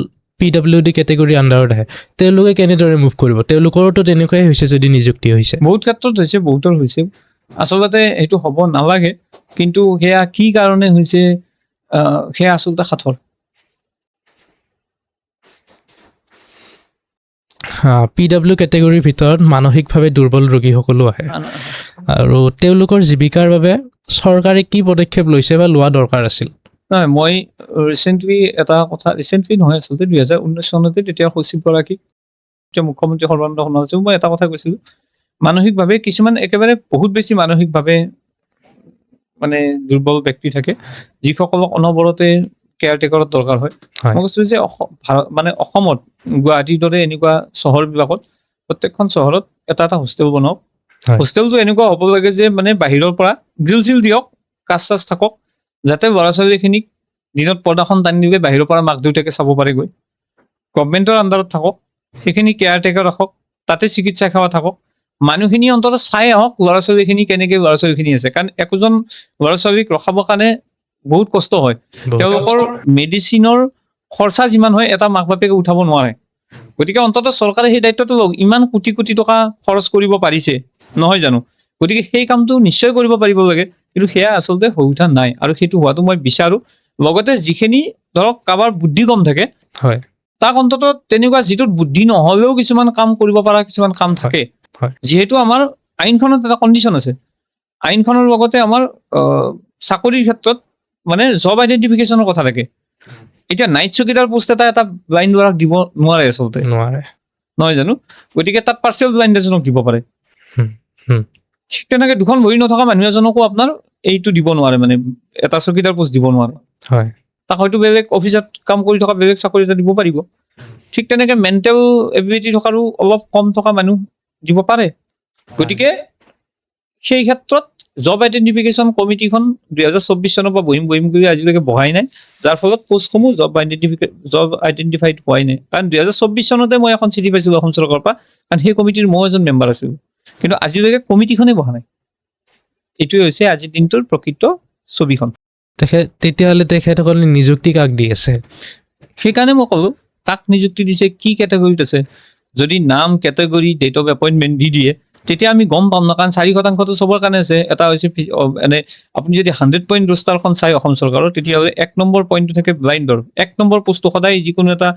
PWD কেটেগৰী আণ্ডাৰত আহে তেওঁলোকে কেনেদৰে মুভ কৰিব? তেওঁলোকৰতো তেনেকুৱাই হৈছে যদি নিযুক্তি হৈছে। বহুত ক্ষেত্ৰত হৈছে, বহুতৰ হৈছে, আচলতে এইটো হ'ব নালাগে, কিন্তু সেয়া কি কাৰণে হৈছে সেয়া আচলতে সাঁথৰ। PW কেটেগৰীৰ ভিতৰত মানসিকভাৱে দুৰ্বল ৰোগীসকলো আহে, আৰু তেওঁলোকৰ জীৱিকাৰ বাবে চৰকাৰে কি পদক্ষেপ লৈছে বা লোৱা দৰকাৰ আছিল? নহয়, মই ৰিচেণ্টলি নহয়, আচলতে 2019 চনতে তেতিয়া সচিবগৰাকীক, তেতিয়া মুখ্যমন্ত্ৰী সৰ্বানন্দ সোণোৱাল আছিল, মই এটা কথা কৈছিলোঁ, মানসিকভাৱে কিছুমান একেবাৰে বহুত বেছি মানসিকভাৱে মানে দুৰ্বল ব্যক্তি থাকে, যিসকলক অনবৰতে কেয়াৰটেকাৰত দৰকাৰ হয়। মই কৈছোঁ যে মানে অসমত গুৱাহাটীৰ দৰে এনেকুৱা চহৰবিলাকত প্ৰত্যেকখন চহৰত এটা হোষ্টেল বনাওক, হোষ্টেলটো এনেকুৱা হ'ব লাগে যে মানে বাহিৰৰ পৰা গ্ৰিল চিল দিয়ক, কাচ চাচ থাকক, যাতে ল'ৰা ছোৱালীখিনিক দিনত পৰ্দাখন টানি দিলে বাহিৰৰ পৰা মাক দেউতাকে চাব পাৰেগৈ, গভমেণ্টৰ আণ্ডাৰত থাকক, সেইখিনি কেয়াৰটেকাৰ ৰাখক, তাতে চিকিৎসা সেৱা থাকক, মানুহখিনি অন্তত চাই আহক ল'ৰা ছোৱালীখিনি কেনেকৈ ল'ৰা ছোৱালীখিনি আছে, কাৰণ একোজন ল'ৰা ছোৱালীক ৰখাবৰ কাৰণে বহুত কষ্ট হয়, তেওঁলোকৰ মেডিচিনৰ খৰচা যিমান হয় এটা মাক বাপেকে উঠাব নোৱাৰে। গতিকে অন্তত চৰকাৰে সেই দায়িত্বটো লওক, ইমান কোটি কোটি টকা খৰচ কৰিব পাৰিছে নহয় জানো, গতিকে সেই কামটো নিশ্চয় কৰিব পাৰিব লাগে, কিন্তু সেয়া আচলতে হৈ উঠা নাই, আৰু সেইটো হোৱাটো মই বিচাৰোঁ। লগতে যিখিনি ধৰক কাৰোবাৰ বুদ্ধি কম থাকে হয় তাক অন্তত তেনেকুৱা যিটোত বুদ্ধি নহ'লেও কিছুমান কাম কৰিব পৰা কিছুমান কাম থাকে হয়। যিহেতু আমাৰ আইনখনত এটা কণ্ডিশ্যন আছে আইনখনৰ লগতে আমাৰ চাকৰিৰ ক্ষেত্ৰত মানে জব আইডেণ্টিফিকেশ্যনৰ কথা থাকে এতিয়া নাইট চকীদাৰ পোষ্ট এটা ব্লাইণ্ড ল'ৰাক দিব নোৱাৰে আচলতে নোৱাৰে নহয় জানো গতিকে তাত পাৰ্চিয়েল ব্লাইণ্ড এজনক দিব পাৰে হুম। ঠিক তেনেকে দুখন ভৰি নথকা মানুহ এজনকো আপোনাৰ এইটো দিব নোৱাৰে মানে এটা চকীদাৰ পোষ্ট দিব নোৱাৰে হয় তাক হয়তো বেলেগ অফিচত কাম কৰি থকা বেলেগ চাকৰি এটা দিব পাৰিব ঠিক তেনেকে মেণ্টেল এবিলিটি থকাৰো অলপ কম থকা মানুহ দিব পাৰে গতিকে সেই ক্ষেত্ৰত জব আইডেণ্টিফিকেশ্যন কমিটিখন 2024 চনৰ পৰা বহিম কৰি আজিলৈকে বহাই নাই যাৰ ফলত পোষ্টসমূহ জব আইডেণ্টিফাইড হোৱাই নাই কাৰণ 2024 চনতে মই এখন চিঠি পাইছিলোঁ অসম চৰকাৰৰ পৰা কাৰণ সেই কমিটিৰ মই এজন মেম্বাৰ আছিলোঁ কিন্তু আজিলৈকে কমিটিখনেই বহা নাই এইটোৱে হৈছে আজিৰ দিনটোৰ প্ৰকৃত ছবিখন তেতিয়াহ'লে তেখেতসকলে নিযুক্তি কাক দি আছে সেইকাৰণে মই ক'লোঁ কাক নিযুক্তি দিছে কি কেটেগৰীত আছে যদি নাম কেটেগৰী ডেট অফ এপইণ্টমেণ্ট দি দিয়ে তেতিয়া আমি গম পাম ন কাৰণ 4% চবৰ কাৰণে আছে এটা হৈছে এনে আপুনি যদি 100 পইণ্ট ৰোষ্টাৰখন চাই অসম চৰকাৰৰ তেতিয়াহ'লে 1 নম্বৰ পইণ্টটো থাকে ব্লাইণ্ডৰ 1 নম্বৰ পোষ্টটো সদায় যিকোনো এটা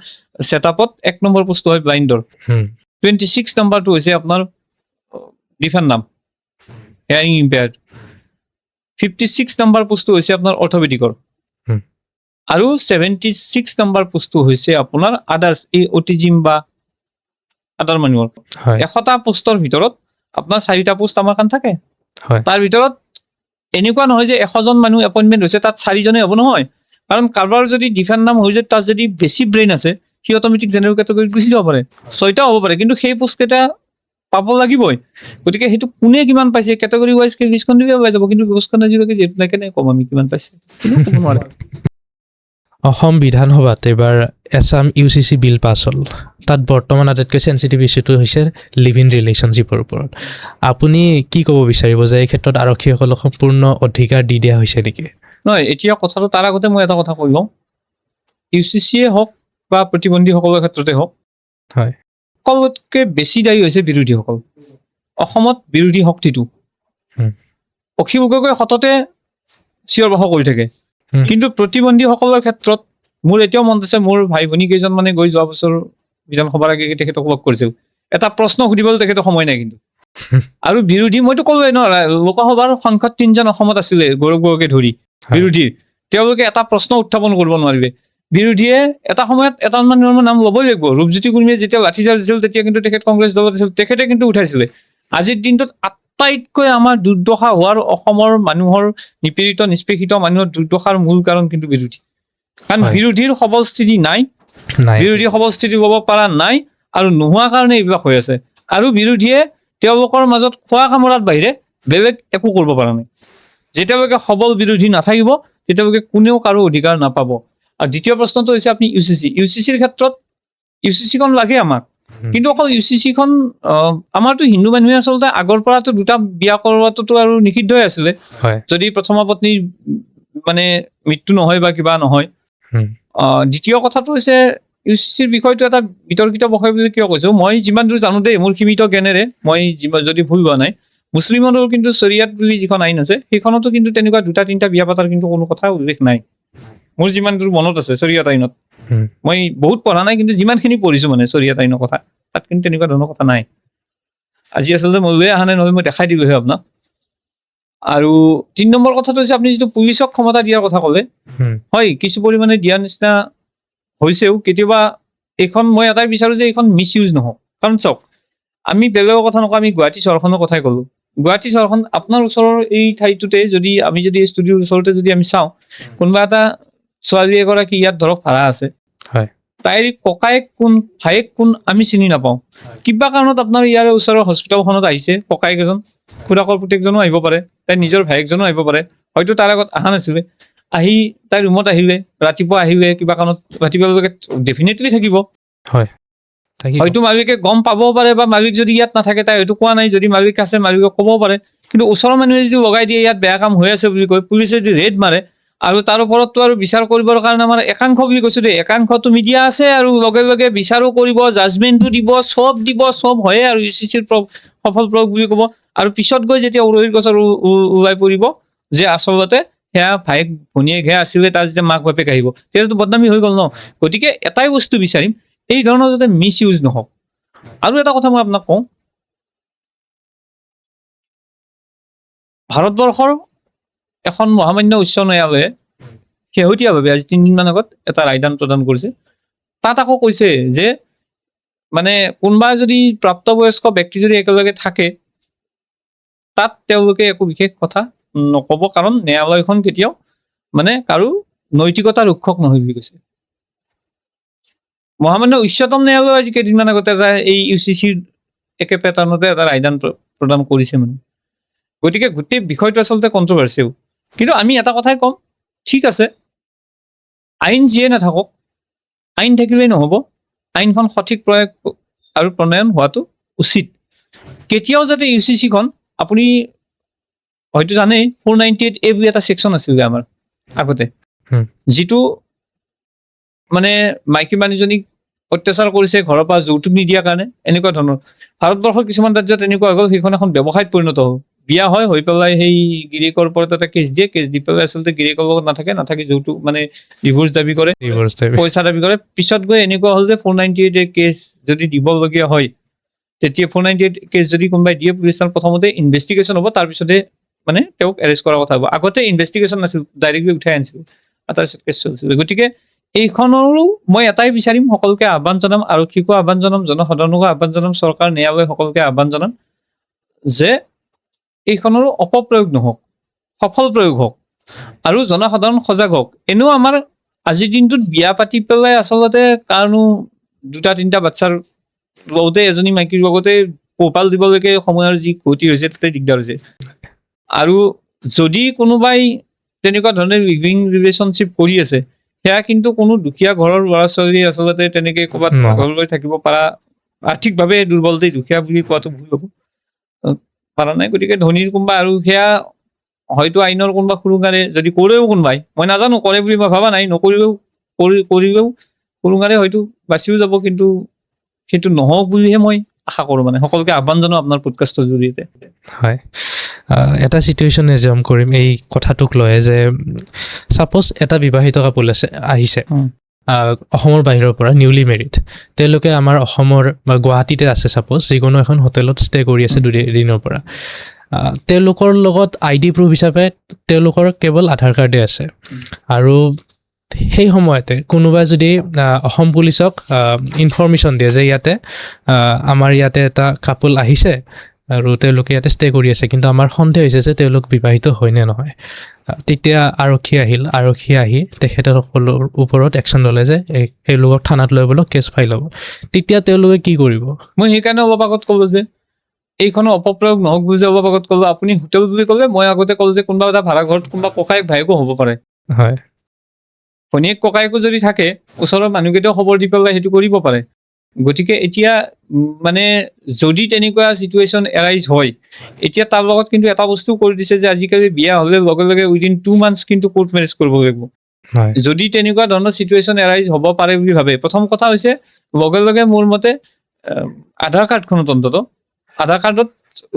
ছেটআপত 1 নম্বৰ পোষ্টটো হয় ব্লাইণ্ডৰ 26 নম্বৰটো হৈছে আপোনাৰ ডিফেন নাম হেয়াৰিং ইম্পেয়াৰ্ড 56 নম্বৰ পোষ্টটো হৈছে আপোনাৰ অৰ্থপেডিকৰ আৰু 76 নম্বৰ পোষ্টটো হৈছে আপোনাৰ আদাৰ্ছ এই অটিজিম বা আদাৰ মানুহৰ 100টা পোষ্টৰ ভিতৰত আপোনাৰ 4টা পোষ্ট আমাৰ কাম থাকে তাৰ ভিতৰত এনেকুৱা নহয় যে 100জন মানুহ এপইণ্টমেণ্ট হৈছে তাত 4জনে হ'ব নহয় কাৰণ কাৰোবাৰ যদি ডিফেন নাম হৈ যায় তাত যদি বেছি ব্ৰেইন আছে সি অট'মেটিক জেনেৰেল কেটেগৰীত গুচি যাব পাৰে 6টা হ'ব পাৰে কিন্তু সেই পোষ্টকেইটা পাব লাগিবই গতিকে সেইটো কোনে কিমান পাইছে কেটেগৰী ৱাইজ লিষ্টখন দিলে ওলাই যাব কিন্তু লিষ্টখন আজিলৈকে কেনে কম আমি কিমান পাইছে ক'ব নোৱাৰে অসম বিধানসভাত এইবাৰ এছাম UCC বিল পাছ হ'ল তাত বৰ্তমান আটাইতকৈ চেঞ্চিটিভ ইছ্যুটো হৈছে লিভ ইন ৰিলেশ্যনশ্বিপৰ ওপৰত আপুনি কি ক'ব বিচাৰিব যে এই ক্ষেত্ৰত আৰক্ষীসকলক সম্পূৰ্ণ অধিকাৰ দি দিয়া হৈছে নেকি নহয় এতিয়া কথাটো তাৰ আগতে মই এটা কথা কৈ লওঁ UCCয়ে হওক বা প্ৰতিবন্ধীসকলৰ ক্ষেত্ৰতে হওক হয় সকলোতকৈ বেছি দায়ী হৈছে বিৰোধীসকল অসমত বিৰোধী শক্তিটো অসীম গগৈ সততে চিঞৰ বাখৰ কৰি থাকে কিন্তু প্ৰতিবন্ধীসকলৰ ক্ষেত্ৰত মোৰ এতিয়াও মনত আছে মোৰ ভাই ভনী কেইজন মানে গৈ যোৱা বছৰ বিধানসভাৰ আগে তেখেতক লগ কৰিছিল এটা প্ৰশ্ন সুধিবলৈ তেখেতৰ সময় নাই কিন্তু আৰু বিৰোধী মইতো ক'লোৱেই ন লোকসভাৰ সাংসদ 3জন অসমত আছিলে গৌৰৱ গগৈকে ধৰি বিৰোধীৰ তেওঁলোকে এটা প্ৰশ্ন উত্থাপন কৰিব নোৱাৰিলে বিৰোধীয়ে এটা সময়ত এটা মানুহৰ নাম ল'বই লাগিব ৰূপজ্যোতি কুৰ্মীয়ে যেতিয়া লাঠিচাৰ্জ দিছিল তেতিয়া কিন্তু তেখেত কংগ্ৰেছ দলত আছিল তেখেতে কিন্তু উঠাইছিলে আজিৰ দিনটোত আটাইতকৈ আমাৰ দুৰ্দশা হোৱাৰ অসমৰ মানুহৰ নিপীড়িত নিষ্পেষিত মানুহৰ দুৰ্দশাৰ মূল কাৰণ কিন্তু বিৰোধী কাৰণ বিৰোধীৰ সবল স্থিতি নাই বিৰোধী সবল স্থিতি ল'ব পৰা নাই আৰু নোহোৱা কাৰণে এইবিলাক হৈ আছে আৰু বিৰোধীয়ে তেওঁলোকৰ মাজত খোৱা কামৰাৰ বাহিৰে বেলেগ একো কৰিব পৰা নাই যেতিয়ালৈকে সবল বিৰোধী নাথাকিব তেতিয়ালৈকে কোনেও কাৰো অধিকাৰ নাপাব আৰু দ্বিতীয় প্ৰশ্নটো হৈছে আপুনি UCCৰ ক্ষেত্ৰত UCCখন লাগে আমাক কিন্তু অকল UCCখন আমাৰতো হিন্দু মানুহে আচলতে আগৰ পৰাতো দুটা বিয়া কৰোৱাটোতো আৰু নিষিদ্ধই আছিলে যদি প্ৰথমা পত্নীৰ মানে মৃত্যু নহয় বা কিবা নহয় দ্বিতীয় কথাটো হৈছে UCCৰ বিষয়টো এটা বিতৰ্কিত বিষয় বুলি কিয় কৈছো মই যিমান দূৰ জানো দেই মোৰ সীমিত জ্ঞানেৰে মই যদি ভুল হোৱা নাই মুছলিমৰো কিন্তু শৰিয়াত বুলি যিখন আইন আছে সেইখনতো কিন্তু তেনেকুৱা 2-3টা বিয়া পাতাৰ কিন্তু কোনো কথা উল্লেখ নাই মোৰ যিমান দূৰ মনত আছে শৰিয়াত আইনত মই বহুত পঢ়া নাই কিন্তু যিমানখিনি পঢ়িছো মানে শৰিয়াত আইনৰ কথা তাত কিন্তু তেনেকুৱা ধৰণৰ কথা নাই আজি আচলতে মই লৈ অহা নাই নহয় মই দেখাই দিলোহে আপোনাক আৰু 3 নম্বৰ কথাটো হৈছে আপুনি যিটো পুলিচক ক্ষমতা দিয়াৰ কথা ক'লে হয় কিছু পৰিমাণে দিয়াৰ নিচিনা হৈছেও কেতিয়াবা এইখন মই এটাই বিচাৰো যে এইখন মিছ ইউজ নহওক কাৰণ চাওক আমি বেলেগৰ কথা নকওঁ আমি গুৱাহাটী চহৰখনৰ কথাই ক'লো গুৱাহাটী চহৰখন আপোনাৰ ওচৰৰ এই ঠাইটোতে যদি আমি যদি ষ্টুডিঅ'ৰ ওচৰতে যদি আমি চাওঁ কোনোবা এটা ছোৱালী এগৰাকী ইয়াত ধৰক ভাড়া আছে তাইৰ ককায়েক কোন ভায়েক কোন আমি চিনি নাপাওঁ কিবা কাৰণত আপোনাৰ ইয়াৰ ওচৰৰ হস্পিটেলখনত আহিছে ককায়েক এজন খুৰাকৰ পুতেকজনো আহিব পাৰে তাইৰ নিজৰ ভায়েকজনো আহিব পাৰে হয়তো তাৰ আগত অহা নাছিলে আহি তাইৰ ৰুমত আহিলে ৰাতিপুৱা আহিলে কিবা কাৰণত ৰাতিপুৱালৈকে ডেফিনেটলি থাকিব হয়তো মালিকে গম পাবও পাৰে বা মালিক যদি ইয়াত নাথাকে তাই হয়তো কোৱা নাই যদি মালিক আছে মালিকক ক'বও পাৰে কিন্তু ওচৰৰ মানুহে যদি লগাই দিয়ে ইয়াত বেয়া কাম হৈ আছে বুলি কয় পুলিচে যদি ৰেড মাৰে আৰু তাৰ ওপৰততো আৰু বিচাৰ কৰিবৰ কাৰণে আমাৰ একাংশ বুলি কৈছো দেই একাংশটো মিডিয়া আছে আৰু লগে লগে বিচাৰো কৰিব জাজমেণ্টটো দিব চব হয়ে আৰু UCCৰ সফল প্ৰয়োগ বুলি ক'ব আৰু পিছত গৈ যেতিয়া উৰহীৰ গছৰ ওলাই পৰিব যে আচলতে সেয়া ভায়েক ভনীয়েক হে আছিলে, তাৰ যেতিয়া মাক বাপেক আহিব তেতিয়াতো বদনামী হৈ গ'ল ন। গতিকে এটাই বস্তু বিচাৰিম, এই ধৰণৰ যাতে মিছ ইউজ নহওক। আৰু এটা কথা মই আপোনাক কওঁ, ভাৰতবৰ্ষৰ এখন মহামান্য উচ্চ ন্যায়ালয়ে শেহতীয়াভাৱে আজি 3 দিনমান আগত এটা ৰায়দান প্ৰদান কৰিছে। তাত আকৌ কৈছে যে মানে কোনোবা যদি প্ৰাপ্তবয়স্ক ব্যক্তি যদি একেলগে থাকে, তাত তেওঁলোকে একো বিশেষ কথা নক'ব, কাৰণ ন্যায়ালয়খন কেতিয়াও মানে কাৰো নৈতিকতা ৰক্ষক নহয় বুলি কৈছে। মহামান্য উচ্চতম ন্যায়ালয়ে আজি কেইদিনমান আগতে এটা এই UCCৰ একে পেটাৰ্ণতে এটা ৰায়দান প্ৰদান কৰিছে মানে। গতিকে গোটেই বিষয়টো আচলতে কণ্ট্ৰভাৰ্চিয়েল। কিন্তু আমি এটা কথাই ক'ম, ঠিক আছে, আইন যিয়ে নাথাকক, আইন থাকিলেই নহ'ব, আইনখন সঠিক প্ৰয়োগ আৰু প্ৰণয়ন হোৱাটো উচিত। কেতিয়াও যাতে UCCখন, আপুনি হয়তো জানেই 498A বুলি এটা ছেকশ্যন আছিলে আমাৰ আগতে, যিটো মানে মাইকী মানুহজনীক অত্যাচাৰ কৰিছে ঘৰৰ পৰা যৌতুক নিদিয়াৰ কাৰণে, এনেকুৱা ধৰণৰ। ভাৰতবৰ্ষৰ কিছুমান ৰাজ্যত এনেকুৱা হৈ গ'ল, সেইখন এখন ব্যৱসায়ত পৰিণত হ'ল। বিয়া হয়, হৈ পেলাই সেই গিৰিয়েকৰ ওপৰত এটা কেছ দিয়ে, কেছ দি পেলাই আচলতে গিৰিয়েকৰ লগত নাথাকি যৌতুক মানে ডিভোৰ্চ দাবী কৰে, পইচা দাবী কৰে। পিছত গৈ এনেকুৱা হ'ল যে 498A কেছ যদি দিবলগীয়া হয়, তেতিয়া 498 কেছ যদি কোনোবাই দিয়ে, পুলিচ প্ৰথমতে ইনভেষ্টিগেশ্যন হ'ব, তাৰপিছতে মানে তেওঁক এৰেষ্ট কৰাৰ কথা হ'ব। আগতে ইনভেষ্টিগেশ্যন নাছিল, ডাইৰেক্টলি উঠাই আনিছিল আৰু তাৰপিছত কেছ চলিছিল। গতিকে এইখনৰো মই এটাই বিচাৰিম, সকলোকে আহ্বান জনাম, আৰক্ষীকো আহ্বান জনাম, জনসাধাৰণকো আহ্বান জনাম, চৰকাৰ ন্যায়ালয় সকলোকে আহ্বান জনাম যে এইখনৰো অপপ্ৰয়োগ নহওক, সফল প্ৰয়োগ হওক আৰু জনসাধাৰণ সজাগ হওক। এনেও আমাৰ আজিৰ দিনটোত বিয়া পাতি পেলাই আচলতে কাৰণো 2-3টা বাচ্চাৰ লগতে এজনী মাইকীৰ লগতে পোহপাল দিবলৈকে সময়ৰ যি ক্ষতি হৈছে তাতে দিগদাৰ হৈছে। আৰু যদি কোনোবাই তেনেকুৱা ধৰণে লিভিং ৰিলেশ্যনশ্বিপ কৰি আছে, সেয়া কিন্তু কোনো দুখীয়া ঘৰৰ ল'ৰা ছোৱালী আচলতে তেনেকে ক'ৰবাত ঘৰলৈ থাকিব পৰা, আৰ্থিকভাৱে দুৰ্বলতেই দুখীয়া বুলি কোৱাটো ভুল হ'ব, পাৰা নাই। গতিকে ধনীৰ কোনোবা, আৰু সেয়া হয়তো আইনৰ কোনোবা সুৰুঙাৰে যদি কৰেও কোনোবাই, মই নাজানো, কৰে বুলি মই ভবা নাই, নকৰিলেও কৰিলেও সুৰুঙাৰে হয়তো বাচিও যাব, কিন্তু সেইটো নহওক বুলিহে মই আশা কৰোঁ। মানে সকলোকে আহ্বান জনাওঁ আপোনাৰ পডকাষ্টৰ জৰিয়তে। হয়, এটা চিটুৱেশ্যন এজিউম কৰিম এই কথাটোক লৈ, যে ছাপ'জ এটা বিবাহিত কাপোল আহিছে অসমৰ বাহিৰৰ পৰা, নিউলি মেৰিড, তেওঁলোকে আমাৰ অসমৰ বা গুৱাহাটীতে আছে ছাপ'জ, যিকোনো এখন হোটেলত ষ্টে কৰি আছে 2 দিনৰ পৰা। তেওঁলোকৰ লগত ID প্ৰুফ হিচাপে তেওঁলোকৰ কেৱল আধাৰ কাৰ্ডে আছে। আৰু সেই সময়তে কোনোবাই যদি অসম পুলিচক ইনফৰ্মেশ্যন দিয়ে যে আমাৰ ইয়াতে এটা কাপল আহিছে আৰু তেওঁলোকে ইয়াতে ষ্টে কৰি আছে, কিন্তু আমাৰ সন্দেহ হৈছে যে তেওঁলোক বিবাহিত হয় নে নহয়, তেতিয়া আৰক্ষী আহি তেখেতসকলৰ ওপৰত একশ্যন ল'লে যে এওঁলোকক থানাত লৈ বোলক কেছ ফাইল হ'ব। তেতিয়া তেওঁলোকে কি কৰিব? মই সেইকাৰণে অলপ আগত ক'লোঁ যে এইখনো অপপ্ৰয়োগ নহওক বুলি যে অলপ আগত ক'লোঁ। আপুনি হোটেল বুলি ক'লে, মই আগতে ক'লোঁ যে কোনোবা এটা ভাড়া ঘৰত কোনোবা ককায়েক ভায়েকো হ'ব পাৰে। হয়, ভনীয়েক ককায়েকো যদি থাকে, ওচৰৰ মানুহকেইটাও খবৰ দি পেলাই সেইটো কৰিব পাৰে। গতিকে এতিয়া মানে যদি তেনেকুৱা চিটুৱেশ্যন এৰাইজ হয়, এতিয়া তাৰ লগত কিন্তু এটা বস্তু কৰি দিছে যে আজিকালি বিয়া হ'লে লগে লগে উইদিন 2 months কিন্তু কোৰ্ট মেৰেজ কৰিব লাগিব। যদি তেনেকুৱা ধৰণৰ চিটুৱেশ্যন এৰাইজ হ'ব পাৰে বুলি ভাবে, প্ৰথম কথা হৈছে লগে লগে মোৰ মতে আধাৰ কাৰ্ডখনত, অন্ততঃ আধাৰ কাৰ্ডত